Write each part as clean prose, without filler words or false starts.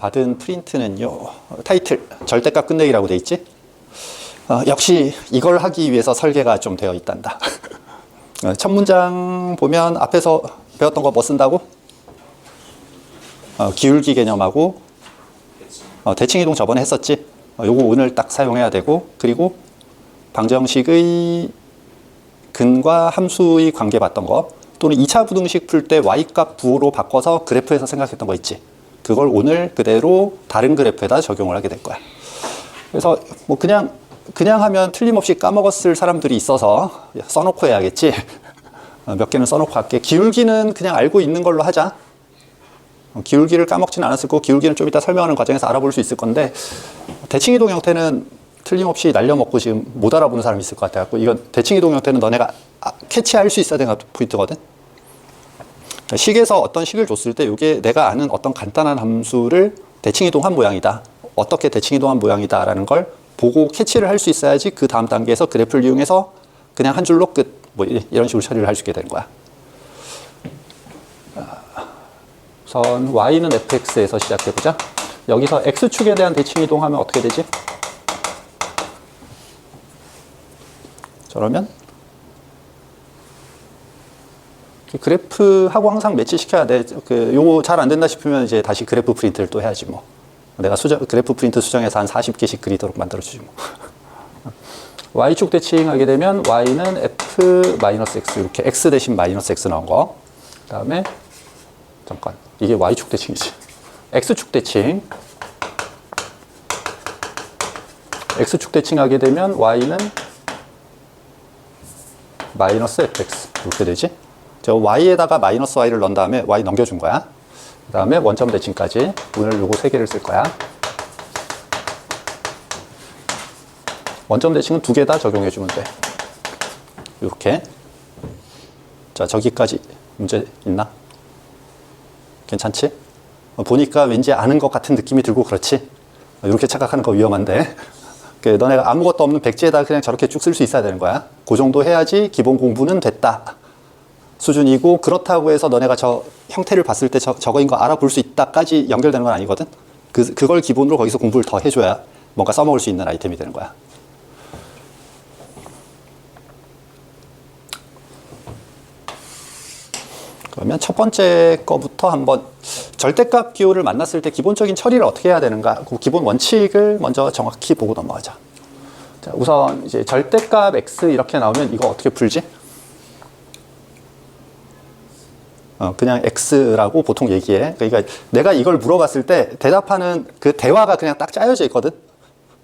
받은 프린트는요, 타이틀 절대값 끝내기라고 돼 있지. 역시 이걸 하기 위해서 설계가 좀 되어 있단다. 첫 문장 보면 앞에서 배웠던 거 뭐 쓴다고? 기울기 개념하고 대칭이동 저번에 했었지. 요거 오늘 딱 사용해야 되고, 그리고 방정식의 근과 함수의 관계 봤던 거, 또는 2차 부등식 풀 때 y값 부호로 바꿔서 그래프에서 생각했던 거 있지. 그걸 오늘 그대로 다른 그래프에다 적용을 하게 될 거야. 그래서 뭐 그냥 하면 틀림없이 까먹었을 사람들이 있어서 써놓고 해야겠지. 몇 개는 써놓고 할게. 기울기는 그냥 알고 있는 걸로 하자. 기울기를 까먹지는 않았을 거고, 기울기는 좀 이따 설명하는 과정에서 알아볼 수 있을 건데, 대칭이동 형태는 틀림없이 날려먹고 지금 못 알아보는 사람이 있을 것 같아요. 이건 대칭이동 형태는 너네가 캐치할 수 있어야 되는 포인트거든. 식에서 어떤 식을 줬을 때 이게 내가 아는 어떤 간단한 함수를 대칭이동한 모양이다, 어떻게 대칭이동한 모양이다 라는 걸 보고 캐치를 할 수 있어야지 그 다음 단계에서 그래프를 이용해서 그냥 한 줄로 끝, 뭐 이런 식으로 처리를 할 수 있게 되는 거야. 우선 y는 fx에서 시작해보자. 여기서 x축에 대한 대칭이동하면 어떻게 되지? 그러면 그래프하고 항상 매치시켜야 돼. 요거 잘 안 된다 싶으면 이제 다시 그래프 프린트를 또 해야지 뭐. 내가 그래프 프린트 수정해서 한 40개씩 그리도록 만들어주지 뭐. y축 대칭하게 되면 y는 f-x, 이렇게 x 대신 마이너스 x 나온 거. 그 다음에 잠깐, 이게 y축 대칭이지. x축 대칭. x축 대칭하게 되면 y는 마이너스 fx 이렇게 되지. 저 y에다가 마이너스 y를 넣은 다음에 y 넘겨준 거야. 그 다음에 원점 대칭까지 오늘 요거 3개를 쓸 거야. 원점 대칭은 2개 다 적용해 주면 돼. 이렇게. 자, 저기까지 문제 있나? 괜찮지? 보니까 왠지 아는 것 같은 느낌이 들고 그렇지? 이렇게 착각하는 거 위험한데. 너네가 아무것도 없는 백지에다 그냥 저렇게 쭉 쓸 수 있어야 되는 거야. 그 정도 해야지 기본 공부는 됐다 수준이고, 그렇다고 해서 너네가 저 형태를 봤을 때 저거인 거 알아볼 수 있다까지 연결되는 건 아니거든. 그걸 기본으로 거기서 공부를 더 해줘야 뭔가 써먹을 수 있는 아이템이 되는 거야. 그러면 첫 번째 거부터 한번, 절대값 기호를 만났을 때 기본적인 처리를 어떻게 해야 되는가, 그 기본 원칙을 먼저 정확히 보고 넘어가자. 자, 우선 이제 절대값 x 이렇게 나오면 이거 어떻게 풀지? 그냥 x라고 보통 얘기해. 그러니까 내가 이걸 물어봤을 때 대답하는 그 대화가 그냥 딱 짜여져 있거든.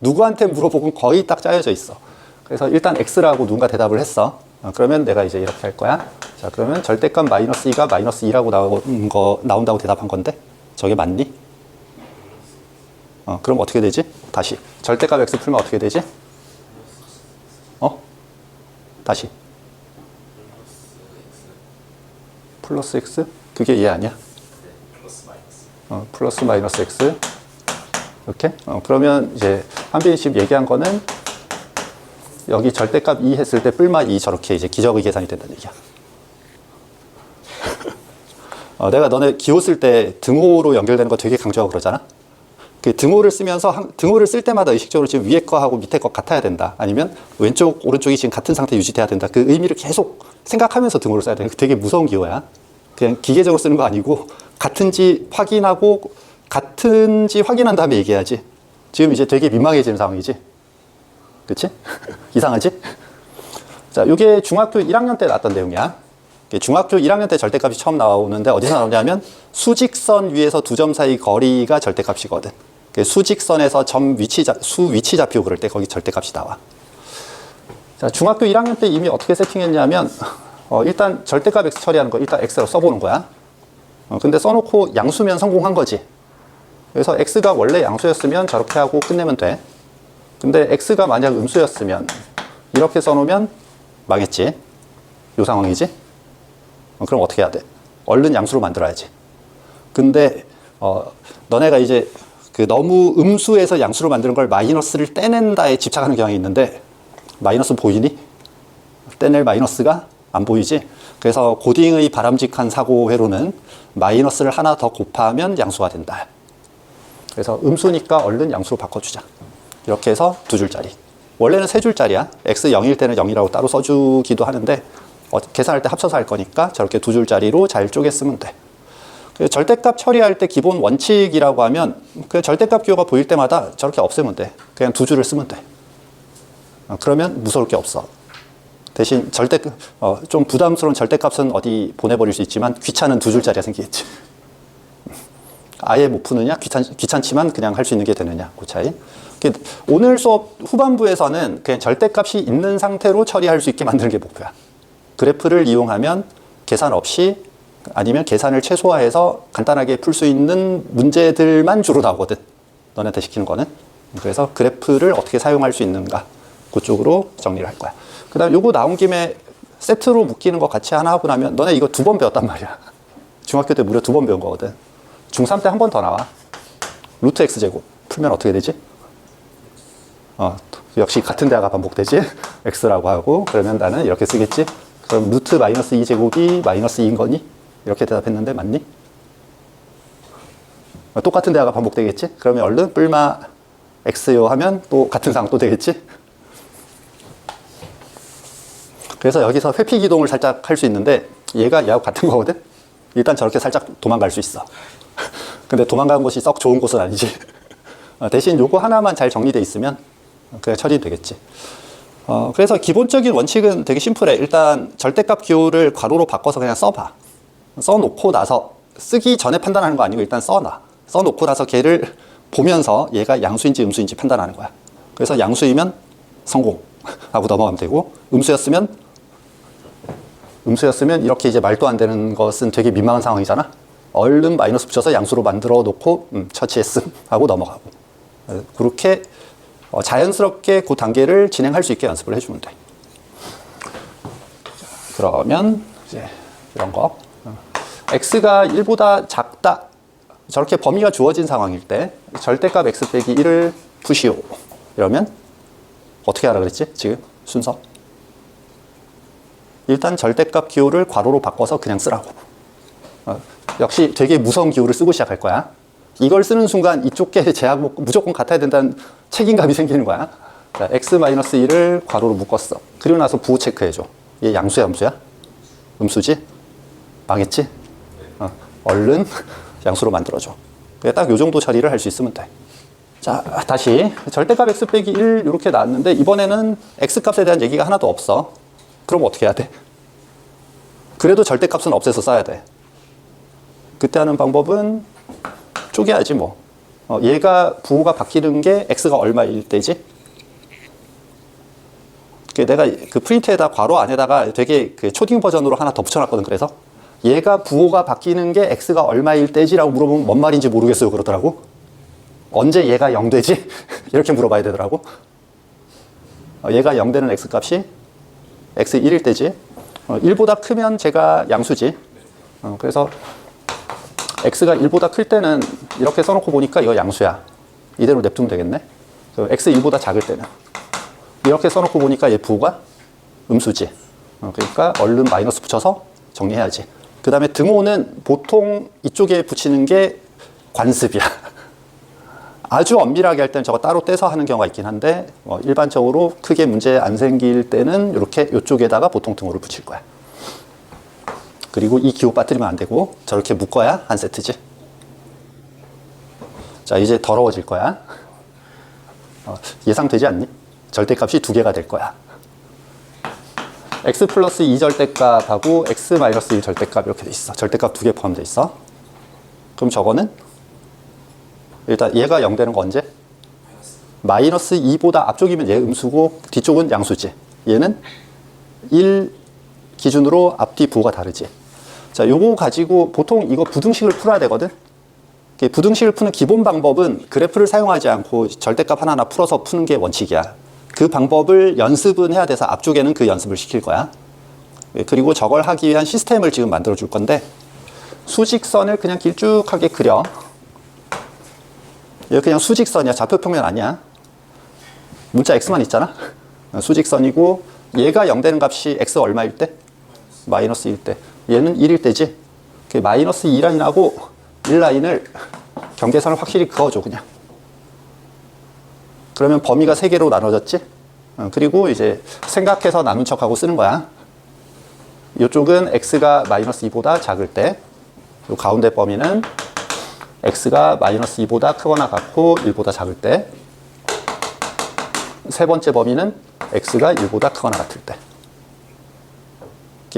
누구한테 물어보면 거의 딱 짜여져 있어. 그래서 일단 x라고 누군가 대답을 했어. 그러면 내가 이제 이렇게 할 거야. 자, 그러면 절대값 마이너스 2가 마이너스 2라고 나온다고 대답한 건데 저게 맞니? 그럼 어떻게 되지? 다시 절대값 x 풀면 어떻게 되지? 다시 플러스 x? 그게 얘 아니야? 플러스 마이너스 x 이렇게? 그러면 이제 한빈이 지금 얘기한 거는 여기 절대값 2 했을 때 뿔마 2 저렇게 이제 기적의 계산이 된다는 얘기야. 내가 너네 기호 쓸 때 등호로 연결되는 거 되게 강조하고 그러잖아. 그 등호를 쓰면서 등호를 쓸 때마다 의식적으로 지금 위에 거하고 밑에 거 같아야 된다. 아니면 왼쪽 오른쪽이 지금 같은 상태 유지돼야 된다. 그 의미를 계속 생각하면서 등호를 써야 돼. 되게 무서운 기호야. 그냥 기계적으로 쓰는 거 아니고 같은지 확인하고 같은지 확인한 다음에 얘기해야지. 지금 이제 되게 민망해지는 상황이지. 그치? 이상하지? 자, 이게 중학교 1학년 때 나왔던 내용이야. 중학교 1학년 때 절대값이 처음 나오는데 어디서 나오냐면 수직선 위에서 두 점 사이 거리가 절대값이거든. 수직선에서 수 위치 잡히고 그럴 때 거기 절대값이 나와. 자, 중학교 1학년 때 이미 어떻게 세팅했냐면 일단 절대값 x 처리하는 거 일단 x로 써보는 거야. 근데 써놓고 양수면 성공한 거지. 그래서 x가 원래 양수였으면 저렇게 하고 끝내면 돼. 근데 x가 만약 음수였으면 이렇게 써놓으면 망했지. 이 상황이지. 그럼 어떻게 해야 돼? 얼른 양수로 만들어야지. 근데 너네가 이제 너무 음수에서 양수로 만드는 걸 마이너스를 떼낸다에 집착하는 경향이 있는데 마이너스 보이니? 떼낼 마이너스가 안 보이지? 그래서 고딩의 바람직한 사고 회로는 마이너스를 하나 더 곱하면 양수가 된다. 그래서 음수니까 얼른 양수로 바꿔주자. 이렇게 해서 두 줄짜리. 원래는 세 줄짜리야. x 0일 때는 0이라고 따로 써주기도 하는데 계산할 때 합쳐서 할 거니까 저렇게 두 줄짜리로 잘 쪼개 쓰면 돼. 절대값 처리할 때 기본 원칙이라고 하면 그 절대값 기호가 보일 때마다 저렇게 없애면 돼. 그냥 두 줄을 쓰면 돼. 그러면 무서울 게 없어. 대신 좀 부담스러운 절대값은 어디 보내버릴 수 있지만 귀찮은 두 줄짜리가 생기겠지. 아예 못 푸느냐? 귀찮지만 그냥 할 수 있는 게 되느냐? 그 차이. 오늘 수업 후반부에서는 그냥 절대값이 있는 상태로 처리할 수 있게 만드는 게 목표야. 그래프를 이용하면 계산 없이 아니면 계산을 최소화해서 간단하게 풀 수 있는 문제들만 주로 나오거든. 너네한테 시키는 거는. 그래서 그래프를 어떻게 사용할 수 있는가 그쪽으로 정리를 할 거야. 그 다음에 요거 나온 김에 세트로 묶이는 거 같이 하나 하고 나면 너네 이거 2번 배웠단 말이야. 중학교 때 무려 2번 배운 거거든. 중3 때 한 번 더 나와. 루트 x제곱 풀면 어떻게 되지? 역시 같은 대화가 반복되지? x라고 하고 그러면 나는 이렇게 쓰겠지? 그럼 루트 마이너스 2제곱이 마이너스 2인 거니? 이렇게 대답했는데 맞니? 똑같은 대화가 반복되겠지? 그러면 얼른 뿔마 x요 하면 또 같은 상황 또 되겠지? 그래서 여기서 회피 기동을 살짝 할 수 있는데 얘가 얘하고 같은 거거든? 일단 저렇게 살짝 도망갈 수 있어. 근데 도망가는 곳이 썩 좋은 곳은 아니지. 대신 요거 하나만 잘 정리돼 있으면 그냥 처리되겠지. 그래서 기본적인 원칙은 되게 심플해. 일단 절대값 기호를 괄호로 바꿔서 그냥 써봐. 써놓고 나서 쓰기 전에 판단하는 거 아니고 일단 써놔. 써놓고 나서 걔를 보면서 얘가 양수인지 음수인지 판단하는 거야. 그래서 양수이면 성공하고 넘어가면 되고 음수였으면 이렇게 이제 말도 안 되는 것은 되게 민망한 상황이잖아. 얼른 마이너스 붙여서 양수로 만들어 놓고 처치했음 하고 넘어가고. 그렇게 자연스럽게 그 단계를 진행할 수 있게 연습을 해주면 돼. 그러면 이제 이런 거 x가 1보다 작다 저렇게 범위가 주어진 상황일 때 절대값 x 빼기 1을 푸시오 이러면 어떻게 하라 그랬지? 지금 순서 일단 절대값 기호를 괄호로 바꿔서 그냥 쓰라고. 역시 되게 무서운 기호를 쓰고 시작할 거야. 이걸 쓰는 순간 이쪽 게 제약 무조건 같아야 된다는 책임감이 생기는 거야. 자, x-1을 괄호로 묶었어. 그리고 나서 부호 체크해줘. 얘 양수야 음수야? 음수지? 망했지? 얼른 양수로 만들어줘. 딱 요 정도 처리를 할 수 있으면 돼. 자, 다시 절대값 x 빼기 1 이렇게 나왔는데 이번에는 x값에 대한 얘기가 하나도 없어. 그럼 어떻게 해야 돼? 그래도 절대값은 없애서 써야 돼. 그때 하는 방법은 쪼개야지 뭐. 얘가 부호가 바뀌는 게 x가 얼마일 때지? 내가 그 프린트에다 괄호 안에다가 되게 그 초딩 버전으로 하나 더 붙여놨거든. 그래서 얘가 부호가 바뀌는 게 x가 얼마일 때지라고 물어보면 뭔 말인지 모르겠어요 그러더라고. 언제 얘가 0 되지? 이렇게 물어봐야 되더라고. 얘가 0 되는 x값이 x 1일 때지. 1보다 크면 제가 양수지. 그래서 x가 1보다 클 때는 이렇게 써놓고 보니까 이거 양수야. 이대로 냅두면 되겠네. x 1보다 작을 때는 이렇게 써놓고 보니까 얘 부호가 음수지. 그러니까 얼른 마이너스 붙여서 정리해야지. 그 다음에 등호는 보통 이쪽에 붙이는 게 관습이야. 아주 엄밀하게 할 때는 저거 따로 떼서 하는 경우가 있긴 한데 일반적으로 크게 문제 안 생길 때는 이렇게 이쪽에다가 보통 등호를 붙일 거야. 그리고 이 기호 빠뜨리면 안 되고 저렇게 묶어야 한 세트지. 자, 이제 더러워질 거야. 예상되지 않니? 절대값이 2개가 될 거야. x 플러스 2 절대값하고 x 마이너스 1 절대값 이렇게 돼 있어. 절대값 2개 포함돼 있어. 그럼 저거는 일단 얘가 0 되는 거 언제? 마이너스 2보다 앞쪽이면 얘 음수고 뒤쪽은 양수지. 얘는 1 기준으로 앞뒤 부호가 다르지. 자, 요거 가지고 보통 이거 부등식을 풀어야 되거든. 부등식을 푸는 기본 방법은 그래프를 사용하지 않고 절대값 하나하나 풀어서 푸는 게 원칙이야. 그 방법을 연습은 해야 돼서 앞쪽에는 그 연습을 시킬 거야. 그리고 저걸 하기 위한 시스템을 지금 만들어 줄 건데 수직선을 그냥 길쭉하게 그려. 이거 그냥 수직선이야. 좌표평면 아니야. 문자 x만 있잖아. 수직선이고 얘가 0 되는 값이 x 얼마일 때? 마이너스 1일 때. 얘는 1일 때지. 마이너스 2라인하고 1라인을 경계선을 확실히 그어줘 그냥. 그러면 범위가 3개로 나눠졌지? 그리고 이제 생각해서 나눈 척하고 쓰는 거야. 이쪽은 x가 마이너스 2보다 작을 때, 요 가운데 범위는 x가 마이너스 2보다 크거나 같고 1보다 작을 때, 세 번째 범위는 x가 1보다 크거나 같을 때.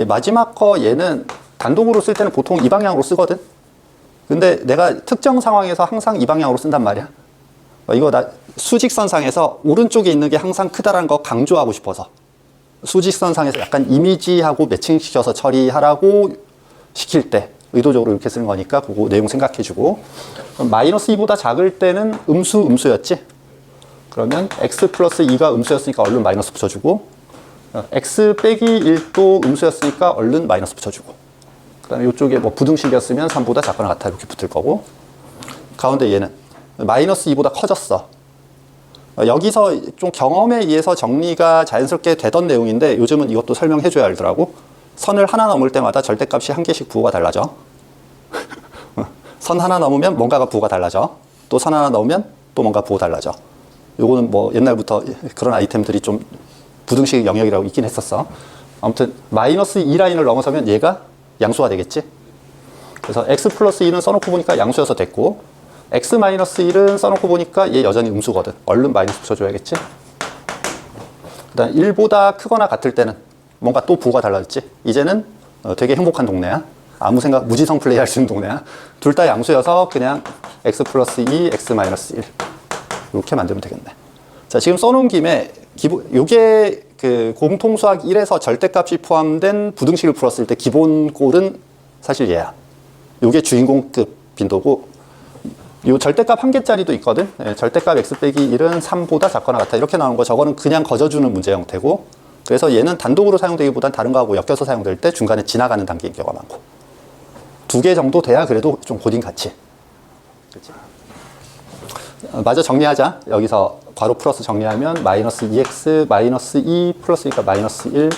마지막 거 얘는 단독으로 쓸 때는 보통 이 방향으로 쓰거든. 근데 내가 특정 상황에서 항상 이 방향으로 쓴단 말이야. 이거 나 수직선상에서 오른쪽에 있는 게 항상 크다라는 거 강조하고 싶어서 수직선상에서 약간 이미지하고 매칭시켜서 처리하라고 시킬 때 의도적으로 이렇게 쓰는 거니까 그거 내용 생각해주고. 마이너스 2보다 작을 때는 음수였지. 그러면 x 플러스 2가 음수였으니까 얼른 마이너스 붙여주고, x 빼기 1도 음수였으니까 얼른 마이너스 붙여주고, 그 다음에 이쪽에 뭐 부등식이었으면 3보다 작거나 같아 이렇게 붙을 거고, 가운데 얘는 마이너스 2보다 커졌어. 여기서 좀 경험에 의해서 정리가 자연스럽게 되던 내용인데 요즘은 이것도 설명해줘야 알더라고. 선을 하나 넘을 때마다 절대값이 한 개씩 부호가 달라져. 선 하나 넘으면 뭔가가 부호가 달라져. 또 선 하나 넘으면 또 뭔가 부호 달라져. 요거는 뭐 옛날부터 그런 아이템들이 좀 부등식 영역이라고 있긴 했었어. 아무튼 마이너스 2 라인을 넘어서면 얘가 양수가 되겠지. 그래서 x 플러스 2는 써놓고 보니까 양수여서 됐고, x 마이너스 1은 써놓고 보니까 얘 여전히 음수거든. 얼른 마이너스 붙여줘야겠지. 그 다음 1보다 크거나 같을 때는 뭔가 또 부호가 달라졌지. 이제는 되게 행복한 동네야. 아무 생각, 무지성 플레이 할 수 있는 동네야. 둘 다 양수여서 그냥 x 플러스 2, x 마이너스 1 이렇게 만들면 되겠네. 자, 지금 써놓은 김에 요게 그 공통수학 1에서 절대값이 포함된 부등식을 풀었을 때 기본 꼴은 사실 얘야. 요게 주인공급 빈도고, 요 절대값 1개짜리도 있거든. 예, 절대값 x 빼기 1은 3보다 작거나 같아 이렇게 나오는 거, 저거는 그냥 거저주는 문제 형태고, 그래서 얘는 단독으로 사용되기보단 다른 거하고 엮여서 사용될 때 중간에 지나가는 단계인 경우가 많고, 2개 정도 돼야 그래도 좀 고딩 같이. 그치? 마저 정리하자. 여기서 괄호 플러스 정리하면 마이너스 2x 마이너스 2 플러스니까 마이너스 1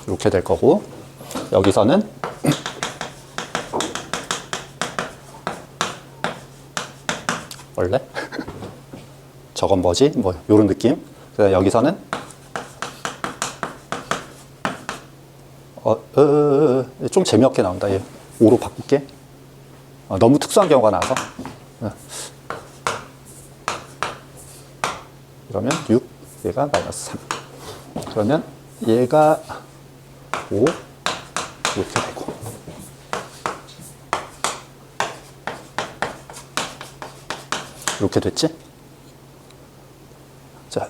이렇게 될 거고, 여기서는 원래 저건 뭐지? 뭐 요런 느낌. 그래서 여기서는 좀 재미없게 나온다. 얘 5로 바꿀게. 너무 특수한 경우가 나와서. 그러면 6, 얘가 마이너스 3. 그러면 얘가 5 이렇게 되고, 이렇게 됐지? 자,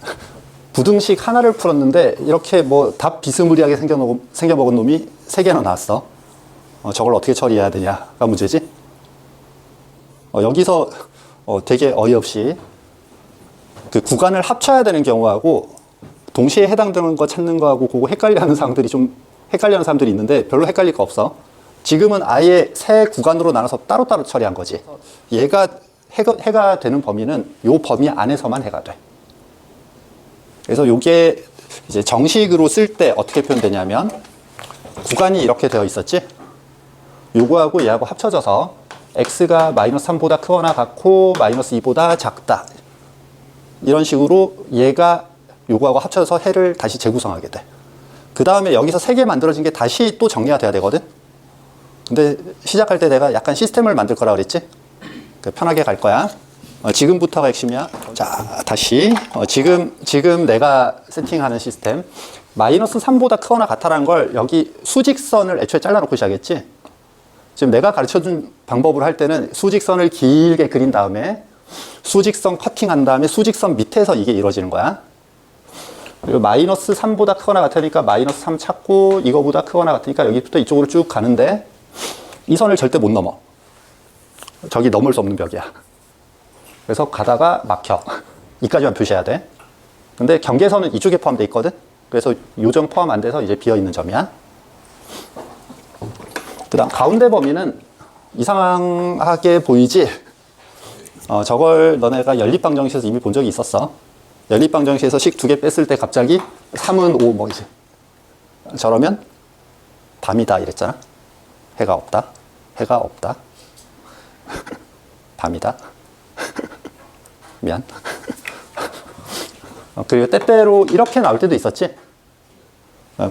부등식 하나를 풀었는데 이렇게 뭐 답 비스무리하게 생겨먹은 놈이 3개나 나왔어. 저걸 어떻게 처리해야 되냐가 문제지. 여기서 되게 어이없이 그 구간을 합쳐야 되는 경우하고 동시에 해당되는 거 찾는 거하고 그거 헷갈려하는 사람들이 있는데 별로 헷갈릴 거 없어. 지금은 아예 세 구간으로 나눠서 따로따로 처리한 거지. 얘가 해가 되는 범위는 요 범위 안에서만 해가 돼. 그래서 요게 이제 정식으로 쓸 때 어떻게 표현되냐면, 구간이 이렇게 되어 있었지? 요거하고 얘하고 합쳐져서 x가 마이너스 3보다 크거나 같고 마이너스 2보다 작다. 이런 식으로 얘가 요거하고 합쳐져서 해를 다시 재구성하게 돼. 그 다음에 여기서 3개 만들어진 게 다시 또 정리가 돼야 되거든? 근데 시작할 때 내가 약간 시스템을 만들 거라 그랬지? 편하게 갈 거야. 지금부터가 핵심이야. 자, 다시. 지금 내가 세팅하는 시스템. 마이너스 3보다 크거나 같다라는 걸 여기 수직선을 애초에 잘라놓고 시작했지? 지금 내가 가르쳐준 방법으로 할 때는 수직선을 길게 그린 다음에 수직선 커팅한 다음에 수직선 밑에서 이게 이루어지는 거야. 그리고 마이너스 3보다 크거나 같으니까 마이너스 3 찾고, 이거보다 크거나 같으니까 여기부터 이쪽으로 쭉 가는데 이 선을 절대 못 넘어. 저기 넘을 수 없는 벽이야. 그래서 가다가 막혀. 이까지만 표시해야 돼. 근데 경계선은 이쪽에 포함되어 있거든. 그래서 요정 포함 안 돼서 이제 비어있는 점이야. 그 다음 가운데 범위는 이상하게 보이지? 저걸 너네가 연립방정식에서 이미 본 적이 있었어. 연립방정식에서 식 2개 뺐을 때 갑자기 3은 5 뭐 이제 저러면 밤이다 이랬잖아. 해가 없다. 해가 없다. 밤이다. 미안. 그리고 때때로 이렇게 나올 때도 있었지.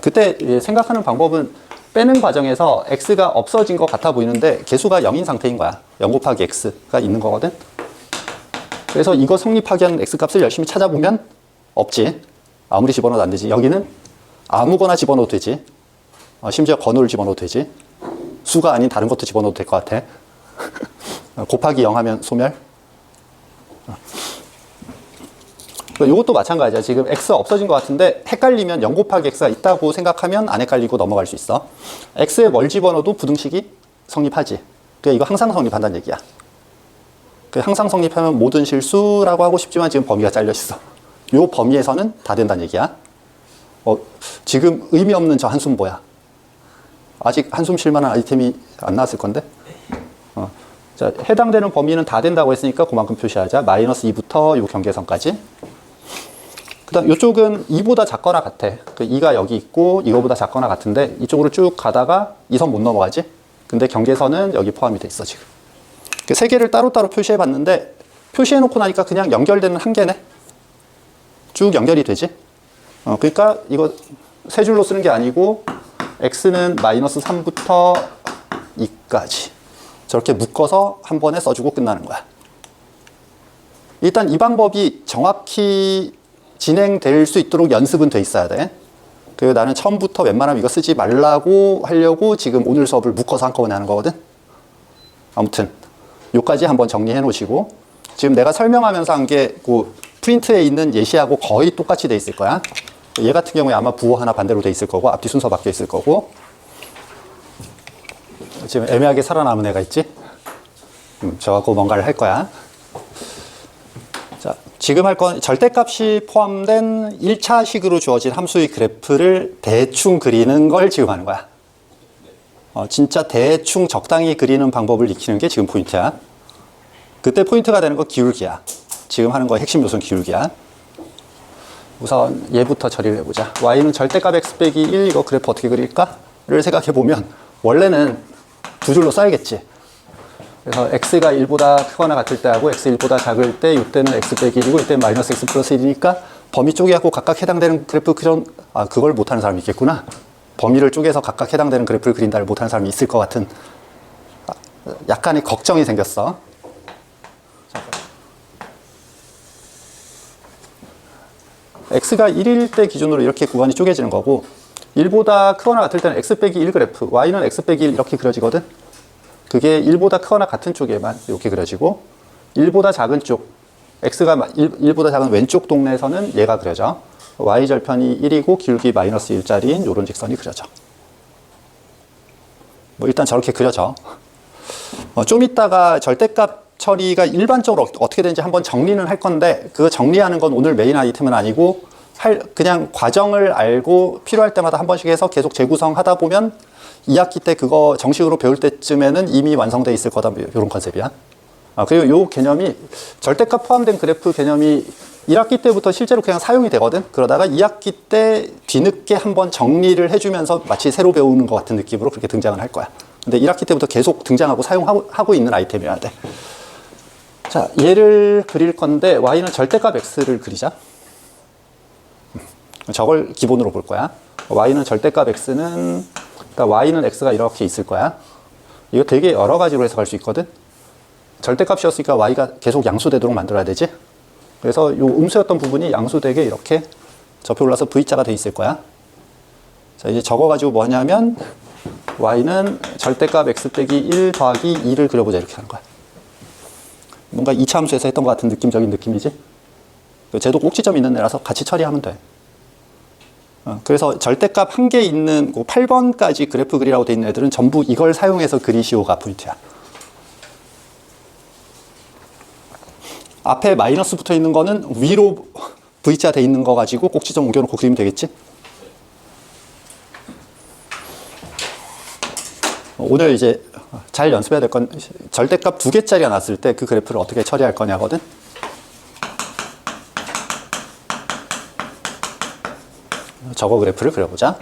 그때 생각하는 방법은 빼는 과정에서 x가 없어진 것 같아 보이는데 개수가 0인 상태인 거야. 0 곱하기 x가 있는 거거든. 그래서 이거 성립하기 위한 x값을 열심히 찾아보면 없지. 아무리 집어넣어도 안 되지. 여기는 아무거나 집어넣어도 되지. 심지어 건호를 집어넣어도 되지. 수가 아닌 다른 것도 집어넣어도 될 것 같아. 곱하기 0 하면 소멸. 이것도 마찬가지야. 지금 x 없어진 것 같은데 헷갈리면 0 곱하기 x가 있다고 생각하면 안 헷갈리고 넘어갈 수 있어. x에 뭘 집어넣어도 부등식이 성립하지. 그러니까 이거 항상 성립한다는 얘기야. 항상 성립하면 모든 실수라고 하고 싶지만 지금 범위가 잘려 있어. 이 범위에서는 다 된다는 얘기야. 지금 의미 없는 저 한숨 뭐야? 아직 한숨 쉴 만한 아이템이 안 나왔을 건데? 자, 해당되는 범위는 다 된다고 했으니까 그만큼 표시하자. 마이너스 2부터 이 경계선까지. 그 다음 이쪽은 2보다 작거나 같아. 2가 여기 있고 이거보다 작거나 같은데 이쪽으로 쭉 가다가 2선 못 넘어가지? 근데 경계선은 여기 포함이 돼 있어 지금. 세 개를 따로따로 표시해 봤는데 표시해 놓고 나니까 그냥 연결되는 한 개네. 쭉 연결이 되지? 그러니까 이거 세 줄로 쓰는 게 아니고 x는 마이너스 3부터 2까지 저렇게 묶어서 한 번에 써주고 끝나는 거야. 일단 이 방법이 정확히 진행될 수 있도록 연습은 돼 있어야 돼. 그리고 나는 처음부터 웬만하면 이거 쓰지 말라고 하려고 지금 오늘 수업을 묶어서 한꺼번에 하는 거거든. 아무튼 요까지 한번 정리해 놓으시고 지금 내가 설명하면서 한 게 그 프린트에 있는 예시하고 거의 똑같이 돼 있을 거야. 얘 같은 경우에 아마 부호 하나 반대로 돼 있을 거고 앞뒤 순서 바뀌어 있을 거고 지금 애매하게 살아남은 애가 있지? 저하고 뭔가를 할 거야. 자, 지금 할 건 절대값이 포함된 1차식으로 주어진 함수의 그래프를 대충 그리는 걸 지금 하는 거야. 진짜 대충 적당히 그리는 방법을 익히는 게 지금 포인트야. 그때 포인트가 되는 거 기울기야. 지금 하는 거 핵심 요소는 기울기야. 우선 얘부터 처리를 해보자. y는 절대값 x 빼기 1 이거 그래프 어떻게 그릴까?를 생각해보면 원래는 두 줄로 써야겠지. 그래서 x가 1보다 크거나 같을 때 하고 x 1보다 작을 때 이때는 x 빼기 1이고 이때는 마이너스 x 플러스 1이니까 범위 쪼개갖고 각각 해당되는 그래프 그걸 못하는 사람이 있겠구나. 범위를 쪼개서 각각 해당되는 그래프를 그린다를 못하는 사람이 있을 것 같은 약간의 걱정이 생겼어. x가 1일 때 기준으로 이렇게 구간이 쪼개지는 거고 1보다 크거나 같을 때는 x 빼기 1 그래프 y는 x 빼기 1 이렇게 그려지거든. 그게 1보다 크거나 같은 쪽에만 이렇게 그려지고 1보다 작은 쪽 x가 1보다 작은 왼쪽 동네에서는 얘가 그려져. y절편이 1이고 기울기 마이너스 1짜리인 요런 직선이 그려져. 뭐 일단 저렇게 그려져. 좀 이따가 절대값 처리가 일반적으로 어떻게 되는지 한번 정리는 할 건데 그거 정리하는 건 오늘 메인 아이템은 아니고 그냥 과정을 알고 필요할 때마다 한 번씩 해서 계속 재구성하다 보면 2학기 때 그거 정식으로 배울 때쯤에는 이미 완성돼 있을 거다 이런 컨셉이야. 그리고 요 개념이 절대값 포함된 그래프 개념이 1학기 때부터 실제로 그냥 사용이 되거든. 그러다가 2학기 때 뒤늦게 한번 정리를 해주면서 마치 새로 배우는 것 같은 느낌으로 그렇게 등장을 할 거야. 근데 1학기 때부터 계속 등장하고 사용하고 있는 아이템이어야 돼. 자, 얘를 그릴 건데 y는 절대값 x를 그리자. 저걸 기본으로 볼 거야. y는 절대값 x는 그러니까 y는 x가 이렇게 있을 거야. 이거 되게 여러 가지로 해석할 수 있거든. 절대값이었으니까 y가 계속 양수되도록 만들어야 되지. 그래서 요 음수였던 부분이 양수되게 이렇게 접혀 올라서 v자가 돼 있을 거야. 자, 이제 저거 가지고 뭐냐면 y는 절대값 x 빼기 1 더하기 2를 그려보자 이렇게 하는 거야. 뭔가 2차 함수에서 했던 것 같은 느낌적인 느낌이지. 쟤도 꼭지점 있는 애라서 같이 처리하면 돼. 그래서 절대값 한 개 있는 8번까지 그래프 그리라고 돼 있는 애들은 전부 이걸 사용해서 그리시오가 포인트야. 앞에 마이너스 붙어 있는 거는 위로 V자 돼 있는 거 가지고 꼭지점 옮겨놓고 그리면 되겠지? 오늘 이제 잘 연습해야 될 건 절대값 2개짜리가 났을 때 그 그래프를 어떻게 처리할 거냐거든? 저거 그래프를 그려보자.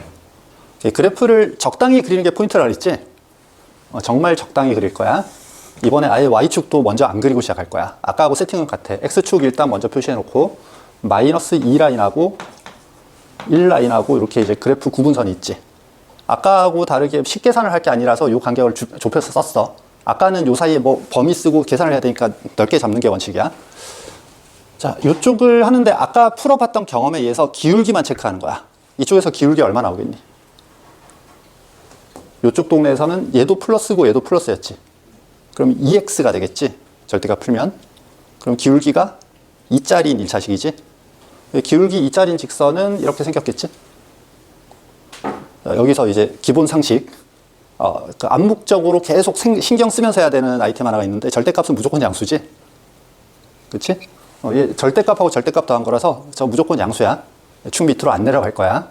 그래프를 적당히 그리는 게 포인트라 그랬지? 정말 적당히 그릴 거야. 이번에 아예 Y축도 먼저 안 그리고 시작할 거야. 아까하고 세팅은 같아. X축 일단 먼저 표시해놓고 마이너스 2라인하고 1라인하고 이렇게 이제 그래프 구분선이 있지. 아까하고 다르게 식계산을 할 게 아니라서 이 간격을 좁혀서 썼어. 아까는 요 사이에 뭐 범위 쓰고 계산을 해야 되니까 넓게 잡는 게 원칙이야. 자, 이쪽을 하는데 아까 풀어봤던 경험에 의해서 기울기만 체크하는 거야. 이쪽에서 기울기 얼마 나오겠니? 이쪽 동네에서는 얘도 플러스고 얘도 플러스였지. 그럼 2x가 되겠지. 절대값 풀면. 그럼 기울기가 2짜리인 1차식이지. 기울기 2짜리인 직선은 이렇게 생겼겠지. 여기서 이제 기본 상식. 그 암묵적으로 계속 신경 쓰면서 해야 되는 아이템 하나가 있는데 절대값은 무조건 양수지. 그치? 얘 절대값하고 절대값 더한 거라서 저 무조건 양수야. 축 밑으로 안 내려갈 거야.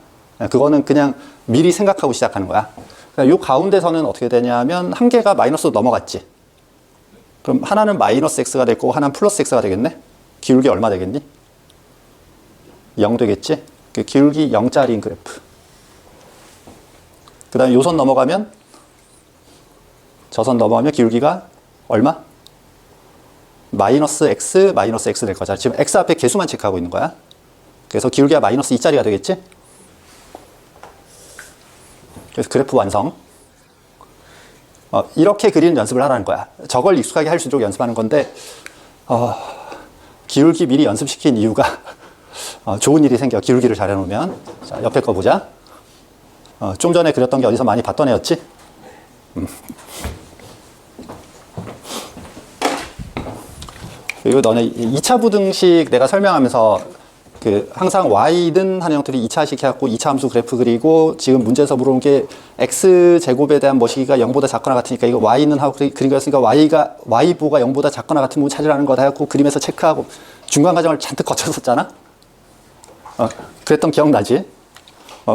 그거는 그냥 미리 생각하고 시작하는 거야. 요 가운데서는 어떻게 되냐면 한 개가 마이너스로 넘어갔지. 그럼 하나는 마이너스 x가 될 거고 하나는 플러스 x가 되겠네. 기울기 얼마 되겠니? 0 되겠지. 그 기울기 0짜리인 그래프. 그 다음에 요 선 넘어가면 저 선 넘어가면 기울기가 얼마? 마이너스 x 될 거잖아. 지금 x 앞에 개수만 체크하고 있는 거야. 그래서 기울기가 마이너스 2짜리가 되겠지? 그래서 그래프 완성. 이렇게 그리는 연습을 하라는 거야. 저걸 익숙하게 할 수 있도록 연습하는 건데 기울기 미리 연습시킨 이유가 좋은 일이 생겨. 기울기를 잘 해놓으면. 자, 옆에 거 보자. 좀 전에 그렸던 게 어디서 많이 봤던 애였지? 그리고 너네 2차 부등식 내가 설명하면서 항상 y는 하는 형태를 2차식 해갖고 2차 함수 그래프 그리고 지금 문제에서 물어본 게 x제곱에 대한 머시기가 0보다 작거나 같으니까 이거 y는 하고 그린 거였으니까 y보가 0보다 작거나 같은 부분 찾으라는 거다 해갖고 그림에서 체크하고 중간 과정을 잔뜩 거쳤었잖아? 그랬던 기억나지?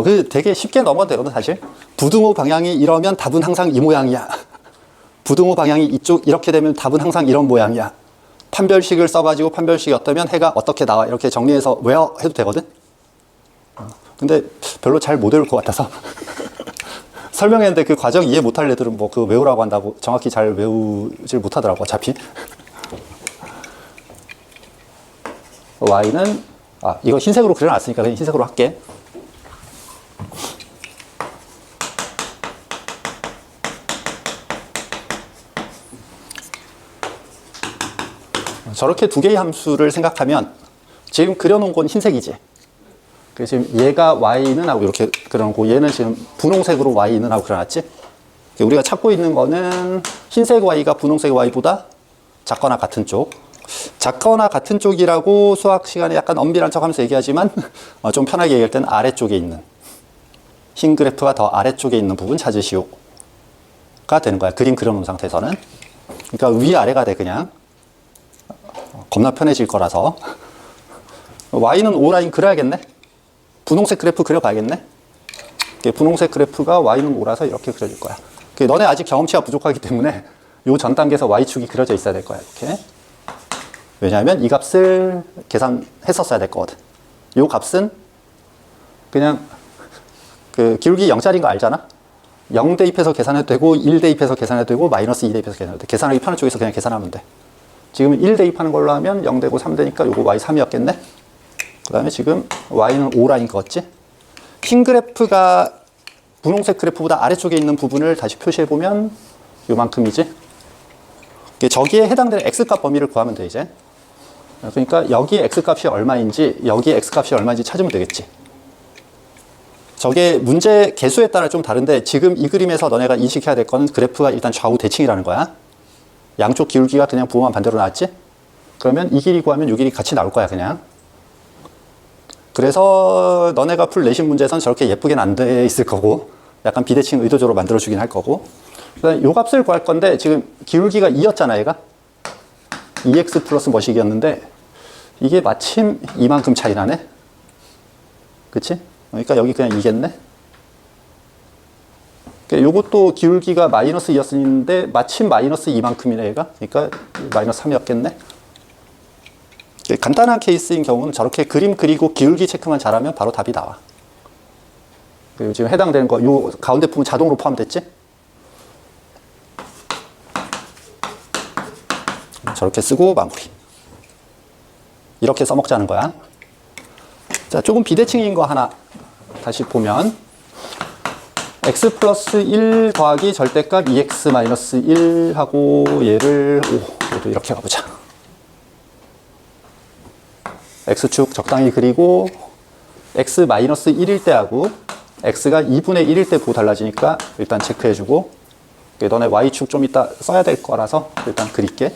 그 되게 쉽게 넘어도 되거든 사실. 부등호 방향이 이러면 답은 항상 이 모양이야. 부등호 방향이 이쪽 이렇게 되면 답은 항상 이런 모양이야. 판별식을 써가지고 판별식이 어떠면 해가 어떻게 나와 이렇게 정리해서 외워 해도 되거든. 근데 별로 잘 못 외울 것 같아서 설명했는데 그 과정 이해 못할 애들은 뭐 그거 외우라고 한다고 정확히 잘 외우질 못하더라고 어차피. y는 이거 흰색으로 그려놨으니까 그냥 흰색으로 할게. 저렇게 두 개의 함수를 생각하면 지금 그려놓은 건 흰색이지. 그래서 지금 얘가 y는 하고 이렇게 그려놓고 얘는 지금 분홍색으로 y는 하고 그려놨지. 우리가 찾고 있는 거는 흰색 y가 분홍색 y보다 작거나 같은 쪽. 작거나 같은 쪽이라고 수학 시간에 약간 엄밀한 척 하면서 얘기하지만 좀 편하게 얘기할 때는 아래쪽에 있는 흰 그래프가 더 아래쪽에 있는 부분 찾으시오가 되는 거야. 그림 그려놓은 상태에서는. 그러니까 위아래가 돼 그냥. 겁나 편해질 거라서. y는 O라인 그려야겠네. 분홍색 그래프 그려봐야겠네. 분홍색 그래프가 y는 O라서 이렇게 그려질 거야. 너네 아직 경험치가 부족하기 때문에 요 전 단계에서 y축이 그려져 있어야 될 거야. 이렇게. 왜냐하면 이 값을 계산했었어야 될 거거든. 요 값은 그냥 기울기 0짜리인 거 알잖아. 0 대입해서 계산해도 되고 1 대입해서 계산해도 되고 마이너스 2 대입해서 계산해도 돼. 계산하기 편한 쪽에서 그냥 계산하면 돼. 지금 1 대입하는 걸로 하면 0 되고 3 되니까 요거 y3이었겠네. 그 다음에 지금 y는 5라인 그었지. 흰 그래프가 분홍색 그래프보다 아래쪽에 있는 부분을 다시 표시해보면 요만큼이지. 저기에 해당되는 x값 범위를 구하면 돼 이제. 그러니까 여기 x값이 얼마인지 여기 x값이 얼마인지 찾으면 되겠지. 저게 문제 개수에 따라 좀 다른데 지금 이 그림에서 너네가 인식해야 될 거는 그래프가 일단 좌우 대칭이라는 거야. 양쪽 기울기가 그냥 부호만 반대로 나왔지? 그러면 이 길이 구하면 이 길이 같이 나올 거야 그냥. 그래서 너네가 풀 내신 문제에서는 저렇게 예쁘게는 안 돼 있을 거고 약간 비대칭 의도적으로 만들어주긴 할 거고. 그다음에 요 값을 구할 건데 지금 기울기가 2였잖아 얘가. 2x 플러스 뭐식이었는데 이게 마침 이만큼 차이 나네. 그치? 그러니까 여기 그냥 2겠네. 요것도 기울기가 마이너스 2였는데 마침 마이너스 2만큼이네 얘가. 그러니까 마이너스 3이었겠네. 간단한 케이스인 경우는 저렇게 그림 그리고 기울기 체크만 잘하면 바로 답이 나와. 그리고 지금 해당되는 거 요 가운데 부분 자동으로 포함됐지? 저렇게 쓰고 마무리. 이렇게 써먹자는 거야. 자, 조금 비대칭인 거 하나 다시 보면 x 플러스 1 더하기 절대값 2x 마이너스 1 하고 얘를 얘도 이렇게 가보자. x축 적당히 그리고 x 마이너스 1일 때 하고 x가 2분의 1일 때 보고 달라지니까 일단 체크해주고, 너네 y축 좀 이따 써야 될 거라서 일단 그릴게.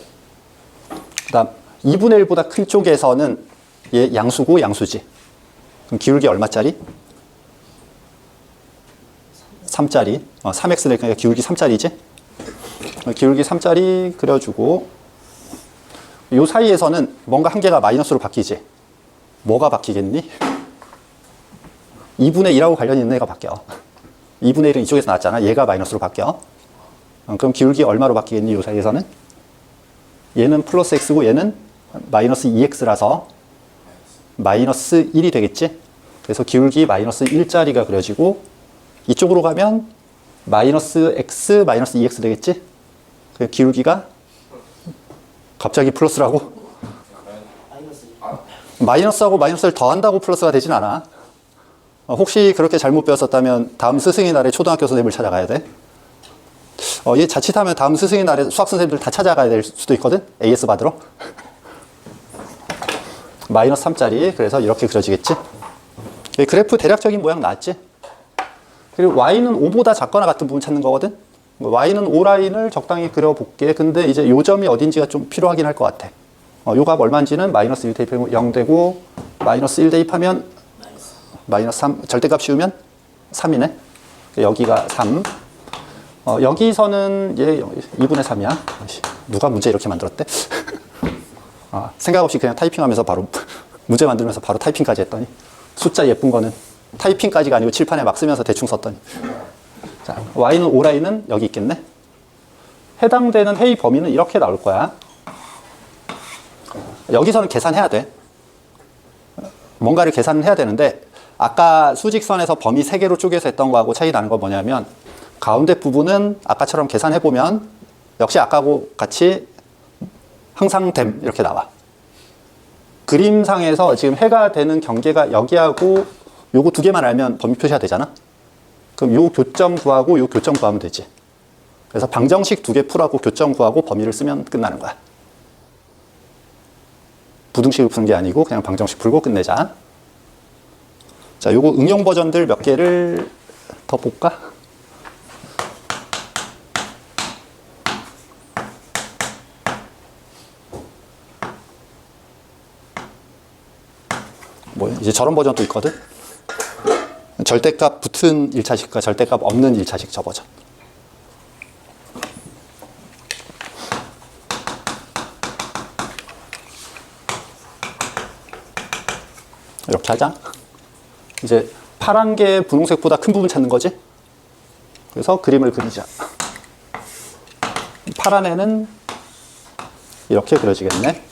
그 다음 2분의 1보다 큰 쪽에서는 얘 양수고 양수지. 그럼 기울기 얼마짜리? 3짜리. 3x 되니까 기울기 3짜리지? 기울기 3짜리 그려주고, 요 사이에서는 뭔가 한 개가 마이너스로 바뀌지? 뭐가 바뀌겠니? 2분의 1하고 관련이 있는 애가 바뀌어. 2분의 1은 이쪽에서 나왔잖아. 얘가 마이너스로 바뀌어. 그럼 기울기 얼마로 바뀌겠니? 요 사이에서는? 얘는 플러스 x고 얘는 마이너스 2x라서 마이너스 1이 되겠지? 그래서 기울기 마이너스 1짜리가 그려지고, 이쪽으로 가면 마이너스 x 마이너스 2x 되겠지? 기울기가 갑자기 플러스라고? 마이너스하고 마이너스를 더한다고 플러스가 되진 않아. 혹시 그렇게 잘못 배웠었다면 다음 스승의 날에 초등학교 선생님을 찾아가야 돼. 얘 자칫하면 다음 스승의 날에 수학 선생님들 다 찾아가야 될 수도 있거든? AS 받으러. 마이너스 3짜리. 그래서 이렇게 그려지겠지? 그래프 대략적인 모양 나왔지? 그리고 y는 5보다 작거나 같은 부분 찾는 거거든? y는 5라인을 적당히 그려볼게. 근데 이제 요 점이 어딘지가 좀 필요하긴 할 것 같아. 요 값 얼마인지는 마이너스 1 대입하면 0 되고, 마이너스 1 대입하면 마이너스 3, 절대값 씌우면 3이네. 여기가 3. 여기서는 얘 2분의 3이야. 누가 문제 이렇게 만들었대? 생각 없이 그냥 타이핑하면서 바로 문제 만들면서 바로 타이핑까지 했더니, 숫자 예쁜 거는 타이핑까지가 아니고 칠판에 막 쓰면서 대충 썼더니. 자, y는 5라인은 여기 있겠네. 해당되는 회의 범위는 이렇게 나올 거야. 여기서는 계산해야 돼. 뭔가를 계산을 해야 되는데, 아까 수직선에서 범위 3개로 쪼개서 했던 거하고 차이 나는 건 뭐냐면, 가운데 부분은 아까처럼 계산해보면 역시 아까하고 같이 항상 됨 이렇게 나와. 그림상에서 지금 해가 되는 경계가 여기하고 요거 2개만 알면 범위 표시가 되잖아. 그럼 요 교점 구하고 요 교점 구하면 되지. 그래서 방정식 2개 풀하고 교점 구하고 범위를 쓰면 끝나는 거야. 부등식을 푸는 게 아니고 그냥 방정식 풀고 끝내자. 자, 요거 응용 버전들 몇 개를 더 볼까? 뭐야? 이제 저런 버전도 있거든? 절대값 붙은 1차식과 절대값 없는 1차식 저 버전. 이렇게 하자. 이제 파란 게 분홍색보다 큰 부분 찾는 거지? 그래서 그림을 그리자. 파란 애는 이렇게 그려지겠네.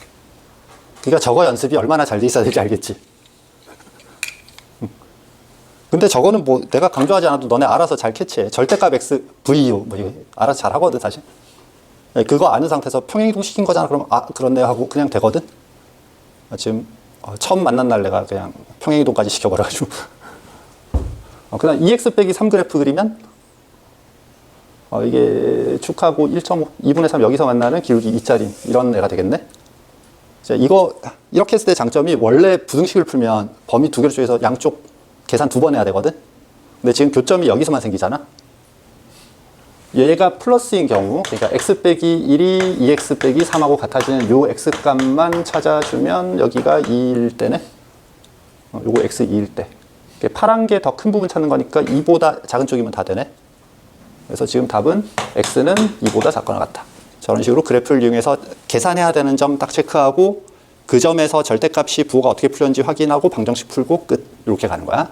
그러니까 저거 연습이 얼마나 잘 돼 있어야 될지 알겠지? 근데 저거는 뭐 내가 강조하지 않아도 너네 알아서 잘 캐치해. 절대값 x, vu 뭐 이거 알아서 잘 하거든 사실. 그거 아는 상태에서 평행이동 시킨 거잖아. 그러면 그렇네 하고 그냥 되거든. 지금 처음 만난 날 내가 그냥 평행이동까지 시켜버려가지고. 그다음 2x 빼기 3 그래프 그리면 이게 축하고 1.5, 2분의 3 여기서 만나는 기울기 2짜리 이런 애가 되겠네. 이거 이렇게 했을 때 장점이 원래 부등식을 풀면 범위 2개를 쪼개서 양쪽 계산 2번 해야 되거든. 근데 지금 교점이 여기서만 생기잖아. 얘가 플러스인 경우, 그러니까 x 빼기 1이 2x 빼기 3하고 같아지는 요 x 값만 찾아주면 여기가 2일 때네. 요거 x 2일 때. 파란 게 더 큰 부분 찾는 거니까 2보다 작은 쪽이면 다 되네. 그래서 지금 답은 x는 2보다 작거나 같다. 저런 식으로 그래프를 이용해서 계산해야 되는 점 딱 체크하고 그 점에서 절대값이 부호가 어떻게 풀렸는지 확인하고 방정식 풀고 끝. 이렇게 가는 거야.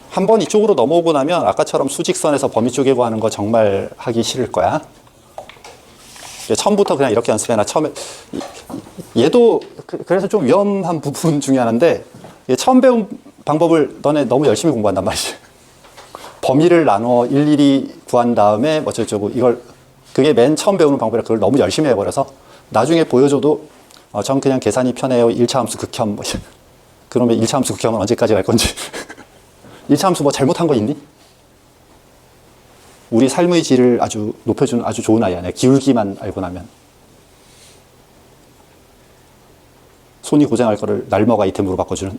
한번 이쪽으로 넘어오고 나면 아까처럼 수직선에서 범위 쪼개고 하는 거 정말 하기 싫을 거야. 처음부터 그냥 이렇게 연습해놔. 처음에 얘도 그래서 좀 위험한 부분 중에 하나인데 처음 배운 방법을 너네 너무 열심히 공부한단 말이지. 범위를 나눠 일일이 구한 다음에 어쩌고저쩌고 이걸 그게 맨 처음 배우는 방법이라 그걸 너무 열심히 해버려서 나중에 보여줘도 전 그냥 계산이 편해요. 1차 함수 극혐. 뭐 그러면 1차 함수 극혐은 언제까지 갈 건지. 1차 함수 뭐 잘못한 거 있니? 우리 삶의 질을 아주 높여주는 아주 좋은 아이 아니야. 기울기만 알고 나면. 손이 고생할 거를 날먹 아이템으로 바꿔주는.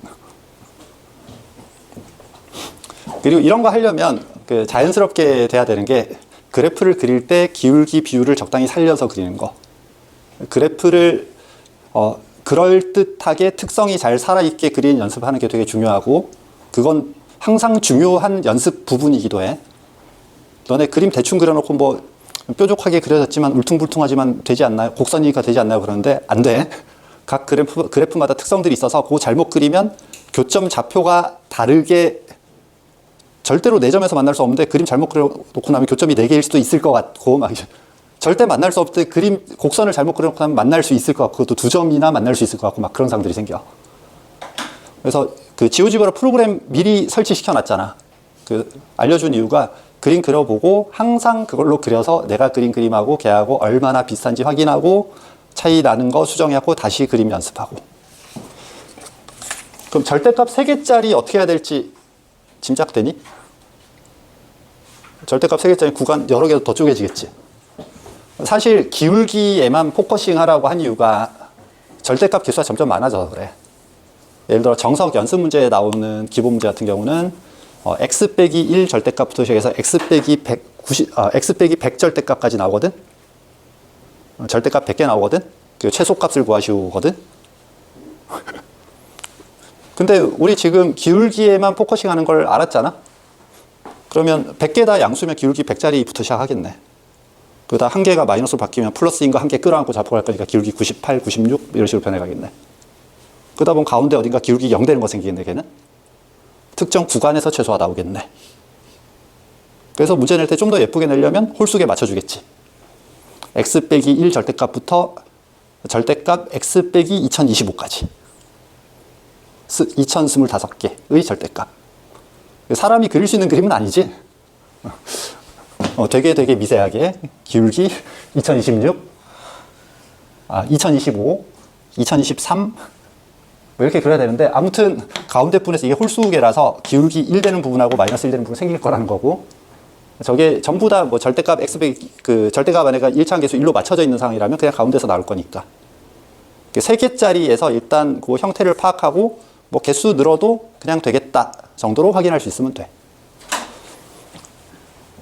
그리고 이런 거 하려면 그 자연스럽게 돼야 되는 게 그래프를 그릴 때 기울기 비율을 적당히 살려서 그리는 거. 그래프를 그럴듯하게 특성이 잘 살아있게 그리는 연습하는 게 되게 중요하고 그건 항상 중요한 연습 부분이기도 해. 너네 그림 대충 그려놓고 뭐 뾰족하게 그려졌지만 울퉁불퉁하지만 되지 않나요? 곡선이니까 되지 않나요? 그러는데 안 돼. 각 그래프마다 특성들이 있어서 그거 잘못 그리면 교점 좌표가 다르게 절대로 4점에서 만날 수 없는데 그림 잘못 그려놓고 나면 교점이 4개일 수도 있을 것 같고 막 절대 만날 수 없을 때 그림 곡선을 잘못 그려놓고 나면 만날 수 있을 것 같고 그것도 2점이나 만날 수 있을 것 같고 막 그런 상황들이 생겨. 그래서 그 지오지브라 프로그램 미리 설치시켜 놨잖아. 그 알려준 이유가 그림 그려보고 항상 그걸로 그려서 내가 그린 그림하고 걔하고 얼마나 비슷한지 확인하고 차이 나는 거 수정하고 다시 그림 연습하고. 그럼 절대값 3개짜리 어떻게 해야 될지 짐작되니? 절대값 3개짜리 구간 여러 개 더 쪼개지겠지. 사실 기울기에만 포커싱 하라고 한 이유가 절대값 개수가 점점 많아져서 그래. 예를 들어 정석 연습 문제에 나오는 기본 문제 같은 경우는 x 빼기 1 절대값부터 시작해서 x 빼기 100 절대값까지 나오거든. 절대값 100개 나오거든. 그 최소값을 구하시거든. 근데 우리 지금 기울기에만 포커싱 하는 걸 알았잖아. 그러면 100개 다 양수면 기울기 100짜리부터 시작하겠네. 그러다 한 개가 마이너스로 바뀌면 플러스인 거 한 개 끌어안고 잡고 갈 거니까 기울기 98, 96 이런 식으로 변해가겠네. 그러다 보면 가운데 어딘가 기울기 0 되는 거 생기겠네, 걔는. 특정 구간에서 최소화 나오겠네. 그래서 문제 낼 때 좀 더 예쁘게 내려면 홀수에 맞춰주겠지. x 빼기 1 절대값부터 절대값 x 빼기 2025까지. 2025개의 절대값. 사람이 그릴 수 있는 그림은 아니지. 되게 미세하게 기울기 2026, 2025, 2023 이렇게 그려야 되는데 아무튼 가운데 분에서 이게 홀수계라서 기울기 1 되는 부분하고 마이너스 1 되는 부분 생길 거라는 거고 저게 전부 다 뭐 절대값 x 그 절대값 안에가 1차원 계수 1로 맞춰져 있는 상황이라면 그냥 가운데서 나올 거니까 3개짜리에서 일단 그 형태를 파악하고 뭐 개수 늘어도 그냥 되겠다 정도로 확인할 수 있으면 돼.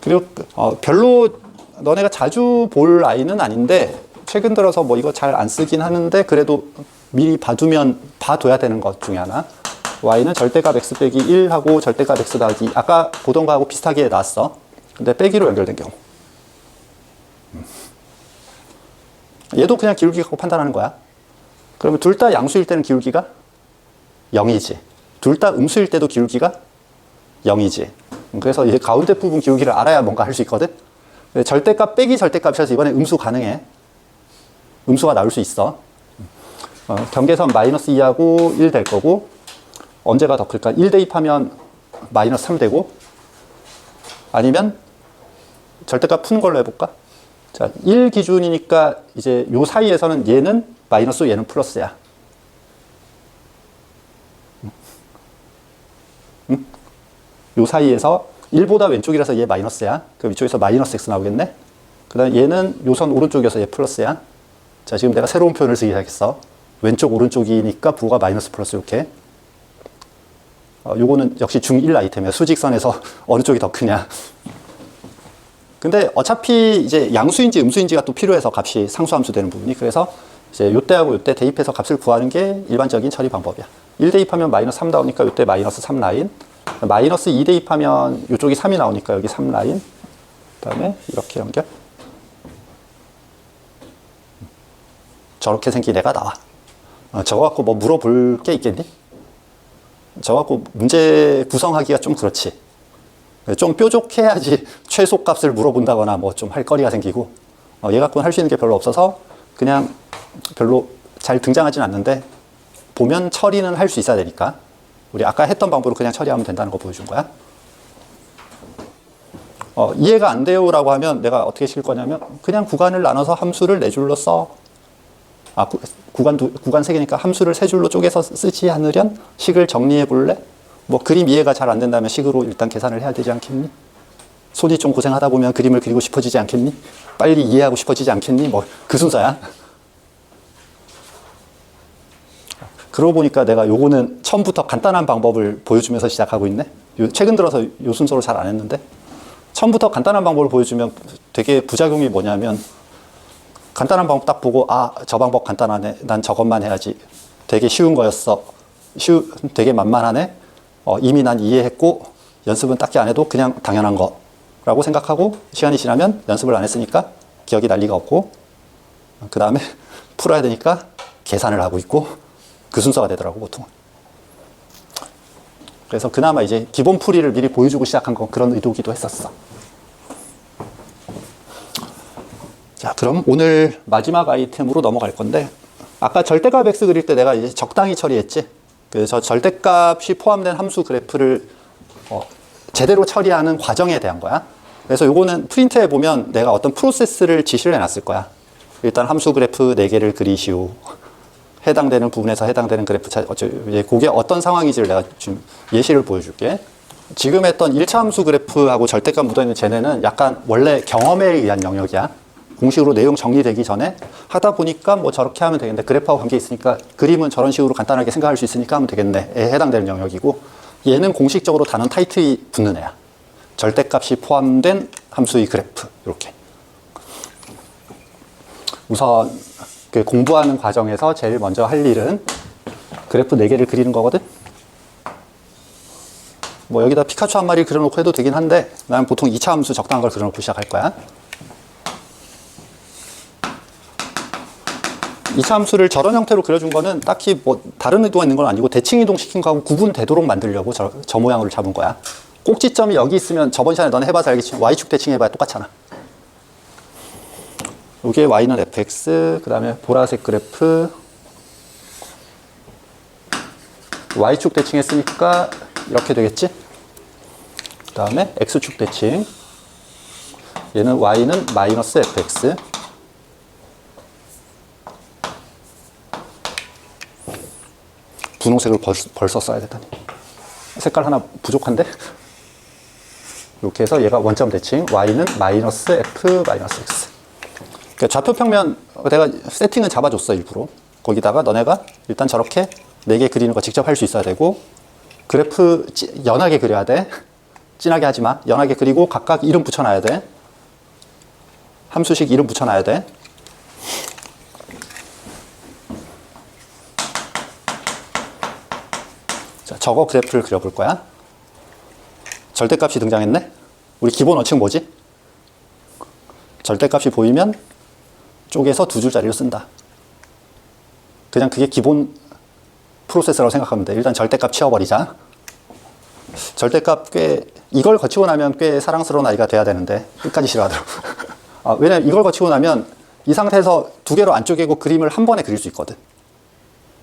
그리고 별로 너네가 자주 볼 아이는 아닌데 최근 들어서 뭐 이거 잘 안 쓰긴 하는데 그래도 미리 봐둬야 되는 것 중에 하나. y는 절대값 x 빼기 1하고 절대값 x 더하기 아까 보던 거하고 비슷하게 나왔어. 근데 빼기로 연결된 경우. 얘도 그냥 기울기 갖고 판단하는 거야. 그러면 둘 다 양수일 때는 기울기가 0이지. 둘 다 음수일 때도 기울기가 0이지. 그래서 이 가운데 부분 기울기를 알아야 뭔가 할 수 있거든. 절대값 빼기 절대값이라서 이번에 음수 가능해. 음수가 나올 수 있어. 경계선 마이너스 2하고 1 될 거고 언제가 더 클까? 1 대입하면 마이너스 3 되고 아니면 절대값 푸는 걸로 해볼까? 자, 1 기준이니까 이제 요 사이에서는 얘는 마이너스 얘는 플러스야. 요 사이에서 1보다 왼쪽이라서 얘 마이너스야. 그럼 이쪽에서 마이너스 x 나오겠네. 그 다음에 얘는 요선 오른쪽이어서 얘 플러스야. 자, 지금 내가 새로운 표현을 쓰기 시작했어. 왼쪽 오른쪽이니까 부호가 마이너스 플러스 이렇게. 요거는 역시 중1 아이템이야. 수직선에서 어느 쪽이 더 크냐. 근데 어차피 이제 양수인지 음수인지가 또 필요해서 값이 상수함수 되는 부분이. 그래서 이제 요때하고 요때 대입해서 값을 구하는 게 일반적인 처리 방법이야. 1 대입하면 마이너스 3 나오니까 요때 마이너스 3 라인. 마이너스 2 대입하면 이쪽이 3이 나오니까 여기 3 라인. 그 다음에 이렇게 연결. 저렇게 생긴 애가 나와. 저거 갖고 뭐 물어볼 게 있겠니? 저거 갖고 문제 구성하기가 좀 그렇지. 좀 뾰족해야지 최소값을 물어본다거나 뭐 좀 할 거리가 생기고 얘 갖고는 할 수 있는 게 별로 없어서 그냥 별로 잘 등장하진 않는데 보면 처리는 할 수 있어야 되니까 우리 아까 했던 방법으로 그냥 처리하면 된다는 거 보여준 거야. 이해가 안 돼요라고 하면 내가 어떻게 실 거냐면 그냥 구간을 나눠서 함수를 네 줄로 써. 구간 세 개니까 함수를 세 줄로 쪼개서 쓰지 않으련 식을 정리해 볼래? 뭐 그림 이해가 잘 안 된다면 식으로 일단 계산을 해야 되지 않겠니? 손이 좀 고생하다 보면 그림을 그리고 싶어지지 않겠니? 빨리 이해하고 싶어지지 않겠니? 뭐 그 순서야. 그러고 보니까 내가 요거는 처음부터 간단한 방법을 보여주면서 시작하고 있네. 최근 들어서 요 순서로 잘 안 했는데 처음부터 간단한 방법을 보여주면 되게 부작용이 뭐냐면 간단한 방법 딱 보고 저 방법 간단하네. 난 저것만 해야지. 되게 쉬운 거였어. 되게 만만하네. 이미 난 이해했고 연습은 딱히 안 해도 그냥 당연한 거라고 생각하고 시간이 지나면 연습을 안 했으니까 기억이 날 리가 없고 그 다음에 풀어야 되니까 계산을 하고 있고 그 순서가 되더라고 보통. 그래서 그나마 이제 기본 풀이를 미리 보여주고 시작한 건 그런 의도기도 했었어. 자, 그럼 오늘 마지막 아이템으로 넘어갈 건데 아까 절대값 x 그릴 때 내가 이제 적당히 처리했지. 그래서 절대값이 포함된 함수 그래프를 제대로 처리하는 과정에 대한 거야. 그래서 요거는 프린트에 보면 내가 어떤 프로세스를 지시를 해놨을 거야. 일단 함수 그래프 4개를 그리시오. 해당되는 부분에서 해당되는 그래프 그게 어떤 상황인지를 내가 좀 예시를 보여줄게. 지금 했던 1차 함수 그래프하고 절대값 묻어있는 쟤네는 약간 원래 경험에 의한 영역이야. 공식으로 내용 정리되기 전에 하다 보니까 뭐 저렇게 하면 되겠네. 그래프하고 관계 있으니까 그림은 저런 식으로 간단하게 생각할 수 있으니까 하면 되겠네. 에 해당되는 영역이고 얘는 공식적으로 단원 타이틀이 붙는 애야. 절대값이 포함된 함수의 그래프. 이렇게. 우선 그 공부하는 과정에서 제일 먼저 할 일은 그래프 4개를 그리는 거거든. 뭐 여기다 피카츄 한 마리 그려놓고 해도 되긴 한데 난 보통 2차 함수 적당한 걸 그려놓고 시작할 거야. 2차 함수를 저런 형태로 그려준 거는 딱히 뭐 다른 의도가 있는 건 아니고 대칭 이동시킨 거하고 구분되도록 만들려고 저 모양으로 잡은 거야. 꼭지점이 여기 있으면 저번 시간에 너네 해봐서 알겠지만 y축 대칭 해봐야 똑같잖아. 여기에 y는 fx, 그 다음에 보라색 그래프 y축 대칭 했으니까 이렇게 되겠지? 그 다음에 x축 대칭 얘는 y는 마이너스 fx 분홍색을 벌써 써야 되다니. 색깔 하나 부족한데? 이렇게 해서 얘가 원점 대칭 y는 마이너스 f 마이너스 x. 그러니까 좌표 평면 내가 세팅은 잡아줬어 일부러. 거기다가 너네가 일단 저렇게 4개 그리는 거 직접 할 수 있어야 되고 그래프 연하게 그려야 돼. 진하게 하지 마. 연하게 그리고 각각 이름 붙여놔야 돼. 함수식 이름 붙여놔야 돼. 자, 저거 그래프를 그려볼 거야. 절대값이 등장했네. 우리 기본 원칙 뭐지? 절대값이 보이면 쪼개서 2줄짜리로 쓴다. 그냥 그게 기본 프로세스라고 생각하면 돼. 일단 절대값 치워버리자. 절대값 이걸 거치고 나면 꽤 사랑스러운 아이가 돼야 되는데 끝까지 싫어하더라고. 왜냐면 이걸 거치고 나면 이 상태에서 2개로 안 쪼개고 그림을 한 번에 그릴 수 있거든.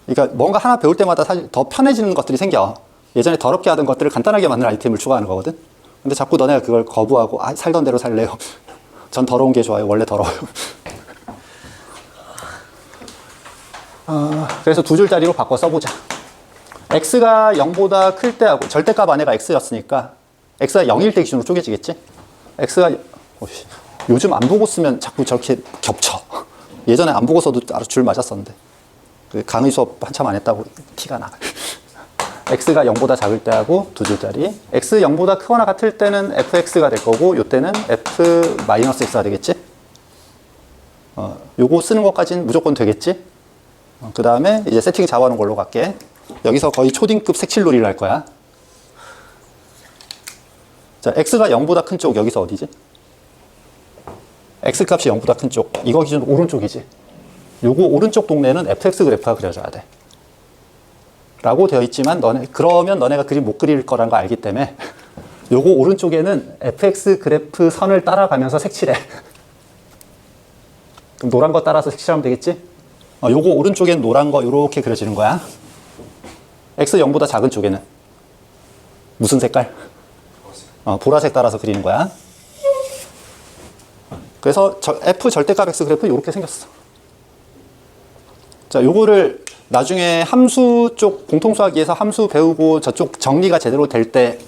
그러니까 뭔가 하나 배울 때마다 사실 더 편해지는 것들이 생겨. 예전에 더럽게 하던 것들을 간단하게 만드는 아이템을 추가하는 거거든. 근데 자꾸 너네가 그걸 거부하고 살던 대로 살래요. 전 더러운 게 좋아요. 원래 더러워요. 그래서 2줄짜리로 바꿔 써보자. x가 0보다 클 때하고 절대값 안에가 x였으니까 x가 0일 때 기준으로 쪼개지겠지? x가 요즘 안 보고 쓰면 자꾸 저렇게 겹쳐. 예전에 안 보고 써도 아주 줄 맞았었는데 강의 수업 한참 안 했다고 티가 나. x가 0보다 작을 때하고 2줄짜리. x 0보다 크거나 같을 때는 fx가 될 거고 요때는 f-x가 되겠지? 요거 쓰는 것까지는 무조건 되겠지? 그 다음에 이제 세팅 잡아놓은 걸로 갈게. 여기서 거의 초딩급 색칠놀이를 할 거야. 자, x가 0보다 큰 쪽 여기서 어디지? x 값이 0보다 큰 쪽. 이거 기준으로 오른쪽이지. 요거 오른쪽 동네는 fx 그래프가 그려져야 돼. 라고 되어 있지만 그러면 너네가 그림 못 그릴 거라는 거 알기 때문에 요거 오른쪽에는 fx 그래프 선을 따라가면서 색칠해. 그럼 노란 거 따라서 색칠하면 되겠지? 요거 오른쪽엔 노란 거 요렇게 그려지는 거야. x 0보다 작은 쪽에는 무슨 색깔? 보라색 따라서 그리는 거야. 그래서 F 절대값 X 그래프 이렇게 생겼어. 자, 요거를 나중에 함수 쪽 공통수학에서 함수 배우고 저쪽 정리가 제대로 될 때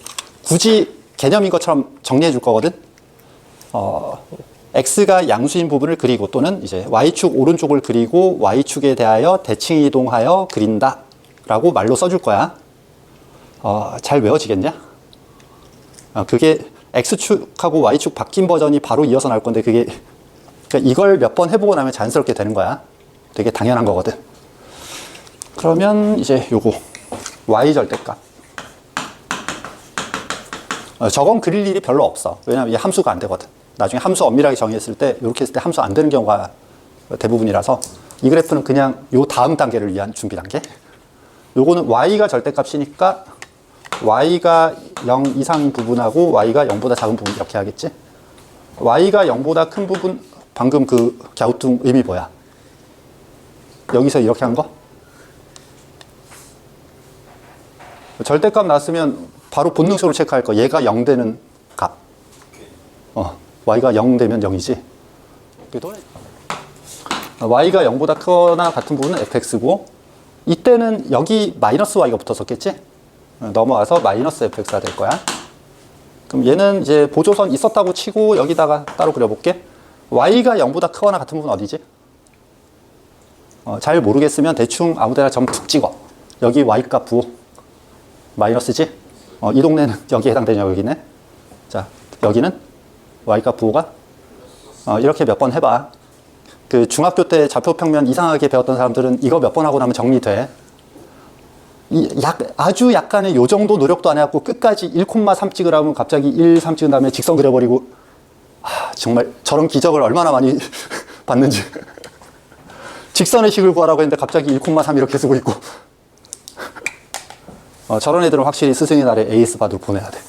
굳이 개념인 것처럼 정리해 줄 거거든. X가 양수인 부분을 그리고 또는 이제 Y축 오른쪽을 그리고 Y축에 대하여 대칭 이동하여 그린다 라고 말로 써줄 거야. 잘 외워지겠냐? 그게 X축하고 Y축 바뀐 버전이 바로 이어서 나올 건데 그러니까 이걸 몇 번 해보고 나면 자연스럽게 되는 거야. 되게 당연한 거거든. 그러면 이제 요거 Y 절대값. 저건 그릴 일이 별로 없어. 왜냐면 이 함수가 안 되거든. 나중에 함수 엄밀하게 정의했을 때 이렇게 했을 때 함수 안 되는 경우가 대부분이라서 이 그래프는 그냥 요 다음 단계를 위한 준비 단계. 요거는 Y가 절대값이니까 Y가 0 이상인 부분하고 Y가 0보다 작은 부분 이렇게 하겠지. Y가 0보다 큰 부분 방금 그 갸우뚱 의미 뭐야? 여기서 이렇게 한 거? 절대값 나왔으면 바로 본능적으로 체크할 거. 얘가 0 되는 값. Y가 0 되면 0이지. Y가 0보다 크거나 같은 부분은 fx고 이때는 여기 마이너스 Y가 붙었었겠지? 넘어와서 마이너스 fx가 될 거야. 그럼 얘는 이제 보조선 있었다고 치고 여기다가 따로 그려볼게. Y가 0보다 크거나 같은 부분 어디지? 잘 모르겠으면 대충 아무데나 점 툭 찍어. 여기 Y값 부호 마이너스지? 이 동네는 여기에 해당되냐 여기네. 자, 여기는 Y값 부호가 이렇게 몇 번 해봐. 그 중학교 때 좌표평면 이상하게 배웠던 사람들은 이거 몇 번 하고 나면 정리돼. 아주 약간의 요 정도 노력도 안 해갖고 끝까지 1,3 찍으라면 갑자기 1, 3 찍은 다음에 직선 그려버리고 정말 저런 기적을 얼마나 많이 봤는지. 직선의 식을 구하라고 했는데 갑자기 1,3 이렇게 쓰고 있고. 저런 애들은 확실히 스승의 날에 에이스 받으러 보내야 돼.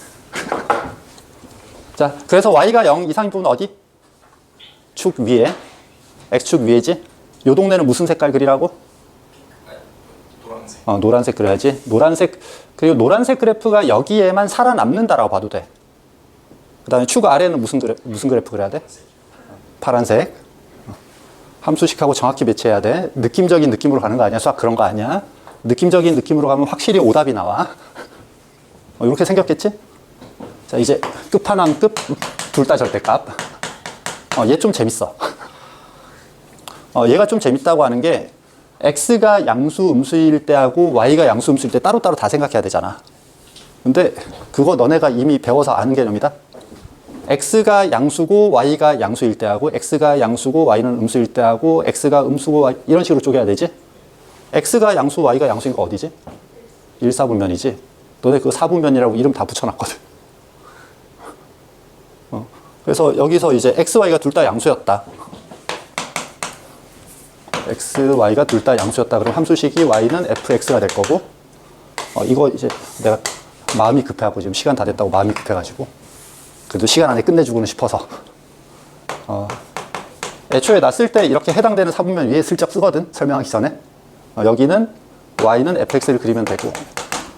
자, 그래서 Y가 0 이상인 부분은 어디? 축 위에. X축 위에지? 요 동네는 무슨 색깔 그리라고? 노란색. 노란색 그려야지. 노란색, 그리고 노란색 그래프가 여기에만 살아남는다라고 봐도 돼. 그 다음에 축 아래는 무슨 그래프 그려야 돼? 파란색. 함수식하고 정확히 배치해야 돼. 느낌적인 느낌으로 가는 거 아니야? 수학 그런 거 아니야? 느낌적인 느낌으로 가면 확실히 오답이 나와. 이렇게 생겼겠지? 자, 이제 끝판왕급 둘 다 절대값. 얘 좀 재밌어. 얘가 좀 재밌다고 하는 게 X가 양수 음수일 때하고 Y가 양수 음수일 때 따로따로 다 생각해야 되잖아. 근데 그거 너네가 이미 배워서 아는 개념이다. X가 양수고 Y가 양수일 때하고 X가 양수고 Y는 음수일 때하고 X가 음수고 Y 이런 식으로 쪼개야 되지. X가 양수 Y가 양수인 거 어디지? 1, 4분면이지. 너네 그 4분면이라고 이름 다 붙여놨거든. 그래서 여기서 이제 X, Y가 둘 다 양수였다. X, Y가 둘 다 양수였다. 그럼 함수식이 Y는 fx가 될 거고, 이거 이제 내가 마음이 급해하고 지금 시간 다 됐다고 마음이 급해가지고, 그래도 시간 안에 끝내주고는 싶어서, 애초에 나 쓸 때 이렇게 해당되는 사분면 위에 슬쩍 쓰거든. 설명하기 전에. 여기는 Y는 fx를 그리면 되고,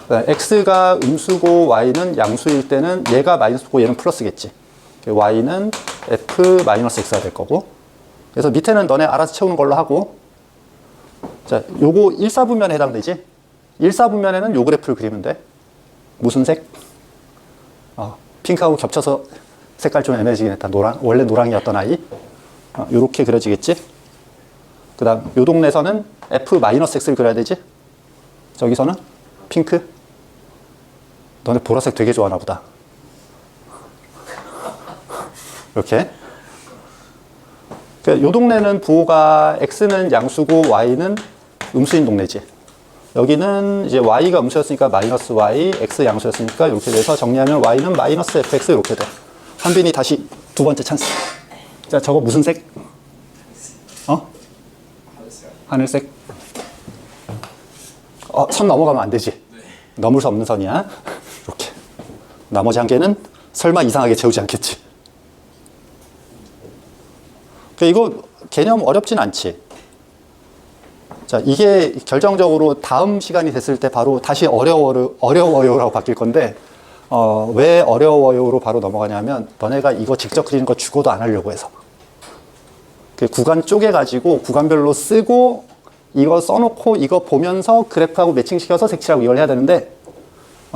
X가 음수고 Y는 양수일 때는 얘가 마이너스고 얘는 플러스겠지. Y는 f-x가 될 거고, 그래서 밑에는 너네 알아서 채우는 걸로 하고, 자, 요거 1, 4분면에 해당되지? 1, 4분면에는 요 그래프를 그리면 돼. 무슨 색? 핑크하고 겹쳐서 색깔 좀 애매해지긴 했다. 노랑, 원래 노랑이었던 아이. 요렇게 그려지겠지? 그 다음, 요 동네에서는 f-x를 그려야 되지? 저기서는 핑크? 너네 보라색 되게 좋아하나 보다. 이렇게. 요 동네는 부호가 X는 양수고 Y는 음수인 동네지. 여기는 이제 Y가 음수였으니까 마이너스 Y, X 양수였으니까 이렇게 돼서 정리하면 Y는 마이너스 fx 이렇게 돼. 한빈이 다시 두 번째 찬스. 자, 저거 무슨 색? 하늘색. 선 넘어가면 안 되지. 넘을 수 없는 선이야. 이렇게. 나머지 한 개는 설마 이상하게 채우지 않겠지. 이거 개념 어렵진 않지. 자, 이게 결정적으로 다음 시간이 됐을 때 바로 다시 어려워요라고 바뀔 건데, 왜 어려워요로 바로 넘어가냐면, 너네가 이거 직접 그리는 거 죽어도 안 하려고 해서. 그 구간 쪼개가지고 구간별로 쓰고 이거 써놓고 이거 보면서 그래프하고 매칭시켜서 색칠하고 이걸 해야 되는데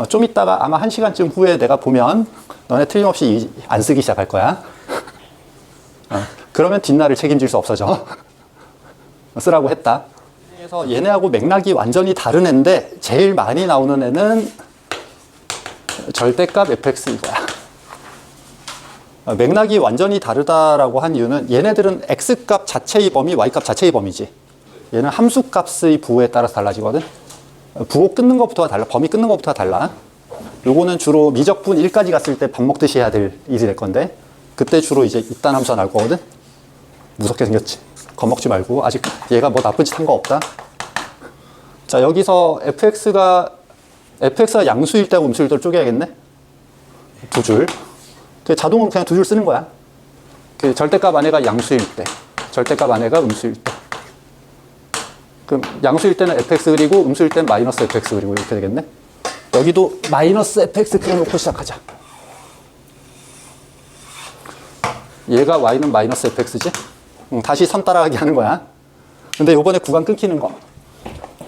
좀 이따가 아마 1시간쯤 후에 내가 보면 너네 틀림없이 안 쓰기 시작할 거야. 그러면 뒷날을 책임질 수 없어져. 쓰라고 했다. 그래서 얘네하고 맥락이 완전히 다른 애인데 제일 많이 나오는 애는 절대값 fx 이거야. 맥락이 완전히 다르다라고 한 이유는 얘네들은 x값 자체의 범위, y값 자체의 범위지. 얘는 함수값의 부호에 따라서 달라지거든. 부호 끊는 것부터가 달라. 범위 끊는 것부터가 달라. 요거는 주로 미적분 1까지 갔을 때 밥 먹듯이 해야 될 일이 될 건데 그때 주로 이제 이딴 함수가 나올 거거든. 무섭게 생겼지. 겁먹지 말고 아직 얘가 뭐 나쁜 짓 한 거 없다. 자, 여기서 fx가 양수일 때하고 음수일 때를 쪼개야겠네. 두 줄. 자동으로 그냥 두 줄 쓰는 거야. 그 절대값 안에가 양수일 때, 절대값 안에가 음수일 때. 그럼 양수일 때는 fx 그리고 음수일 때는 마이너스 fx 그리고 이렇게 되겠네. 여기도 마이너스 fx 그려놓고 시작하자. 얘가 y는 마이너스 fx지? 다시 선 따라가기 하는 거야. 근데 요번에 구간 끊기는 거.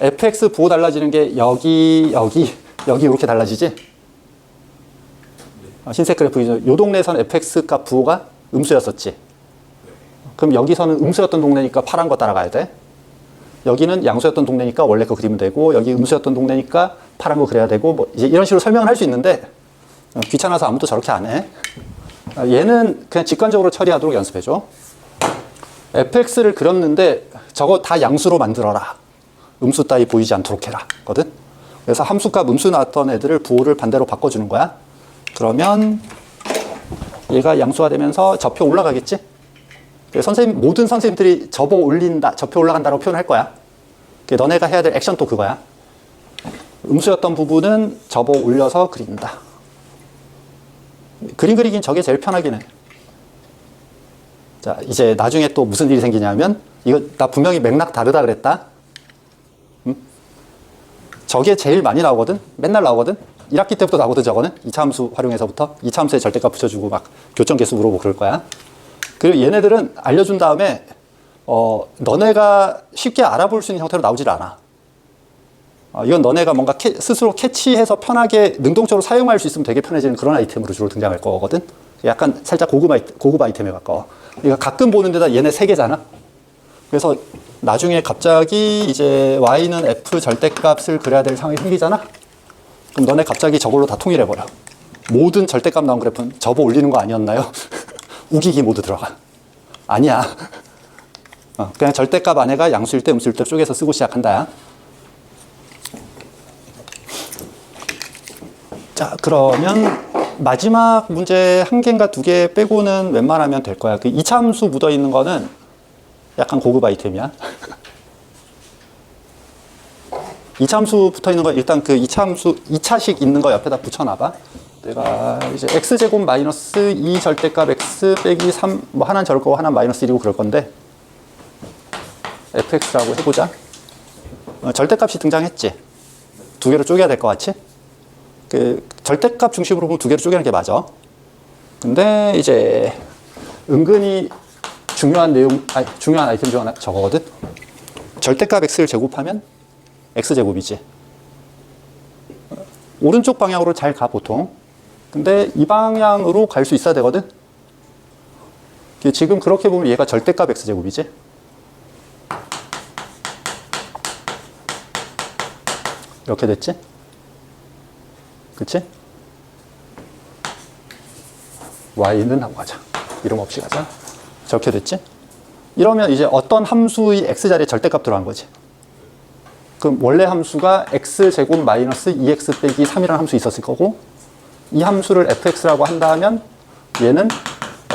fx 부호 달라지는 게 여기 이렇게 달라지지? 흰색 그래프이죠. 요 동네에서는 fx 값 부호가 음수였었지. 그럼 여기서는 음수였던 동네니까 파란 거 따라가야 돼. 여기는 양수였던 동네니까 원래 거 그리면 되고 여기 음수였던 동네니까 파란 거 그려야 되고 뭐 이제 이런 식으로 설명을 할 수 있는데 귀찮아서 아무도 저렇게 안 해. 얘는 그냥 직관적으로 처리하도록 연습해줘. fx를 그렸는데 저거 다 양수로 만들어라. 음수 따위 보이지 않도록 해라. 거든. 그래서 함수값 음수 나왔던 애들을 부호를 반대로 바꿔주는 거야. 그러면 얘가 양수가 되면서 접혀 올라가겠지? 모든 선생님들이 접어 올린다, 접혀 올라간다고 표현할 거야. 너네가 해야 될 액션 또 그거야. 음수였던 부분은 접어 올려서 그린다. 그림 그리긴 저게 제일 편하긴 해. 자, 이제 나중에 또 무슨 일이 생기냐면, 이거 나 분명히 맥락 다르다 그랬다. 저게 제일 많이 나오거든? 맨날 나오거든? 1학기 때부터 나오거든, 저거는? 2차 함수 활용해서부터. 2차 함수에 절대값 붙여주고 막 교점 개수 물어보고 그럴 거야. 그리고 얘네들은 알려준 다음에, 너네가 쉽게 알아볼 수 있는 형태로 나오질 않아. 이건 너네가 뭔가 스스로 캐치해서 편하게 능동적으로 사용할 수 있으면 되게 편해지는 그런 아이템으로 주로 등장할 거거든? 약간 살짝 고급 아이템에 가까워. 그러니까 가끔 보는 데다 얘네 3개잖아? 그래서 나중에 갑자기 이제 y는 f 절대값을 그려야 될 상황이 생기잖아? 그럼 너네 갑자기 저걸로 다 통일해버려. 모든 절대값 나온 그래프는 접어 올리는 거 아니었나요? 우기기 모두 들어가. 아니야. 그냥 절대값 안에가 양수일 때 음수일 때 쪼개서 쓰고 시작한다. 자, 그러면 마지막 문제 1개인가 2개 빼고는 웬만하면 될 거야. 그 2차 함수 묻어 있는 거는 약간 고급 아이템이야. 2차 함수 붙어 있는 거 일단 그 2차 함수, 2차식 있는 거 옆에다 붙여놔봐. 내가 이제 x제곱 마이너스 2 절대값 x 빼기 3, 뭐 하나는 저럴 거고 하나는 마이너스 1이고 그럴 건데 fx라고 해보자. 절대값이 등장했지. 2개로 쪼개야 될 것 같지? 그 절대값 중심으로 보면 2개로 쪼개는 게 맞아. 근데 이제 은근히 중요한 아이템 중 하나 저거거든. 절대값 x를 제곱하면 x제곱이지. 오른쪽 방향으로 잘 가 보통. 근데 이 방향으로 갈 수 있어야 되거든. 지금 그렇게 보면 얘가 절대값 x제곱이지. 이렇게 됐지? 그치? y는 하고 가자. 이름 없이 가자. 저렇게 됐지? 이러면 이제 어떤 함수의 x자리에 절대값 들어간 거지. 그럼 원래 함수가 x제곱 마이너스 2x 빼기 3이라는 함수 있었을 거고 이 함수를 fx라고 한다 하면 얘는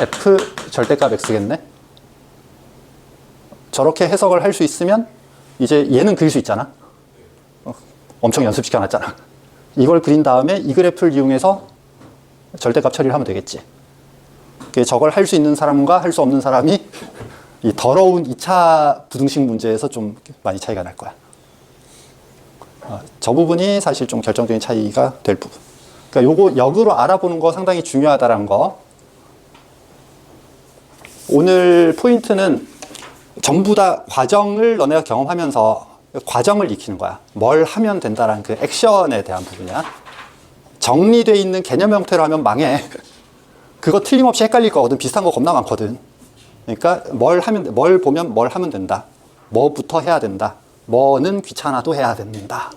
f 절대값 x겠네. 저렇게 해석을 할 수 있으면 이제 얘는 그릴 수 있잖아. 엄청 연습시켜놨잖아. 이걸 그린 다음에 이 그래프를 이용해서 절대값 처리를 하면 되겠지. 저걸 할 수 있는 사람과 할 수 없는 사람이 이 더러운 2차 부등식 문제에서 좀 많이 차이가 날 거야. 저 부분이 사실 좀 결정적인 차이가 될 부분. 그러니까 요거 역으로 알아보는 거 상당히 중요하다는 거. 오늘 포인트는 전부 다 과정을 너네가 경험하면서 과정을 익히는 거야. 뭘 하면 된다라는 그 액션에 대한 부분이야. 정리되어 있는 개념 형태로 하면 망해. 그거 틀림없이 헷갈릴 거거든. 비슷한 거 겁나 많거든. 그러니까 뭘 보면 뭘 하면 된다. 뭐부터 해야 된다. 뭐는 귀찮아도 해야 된다.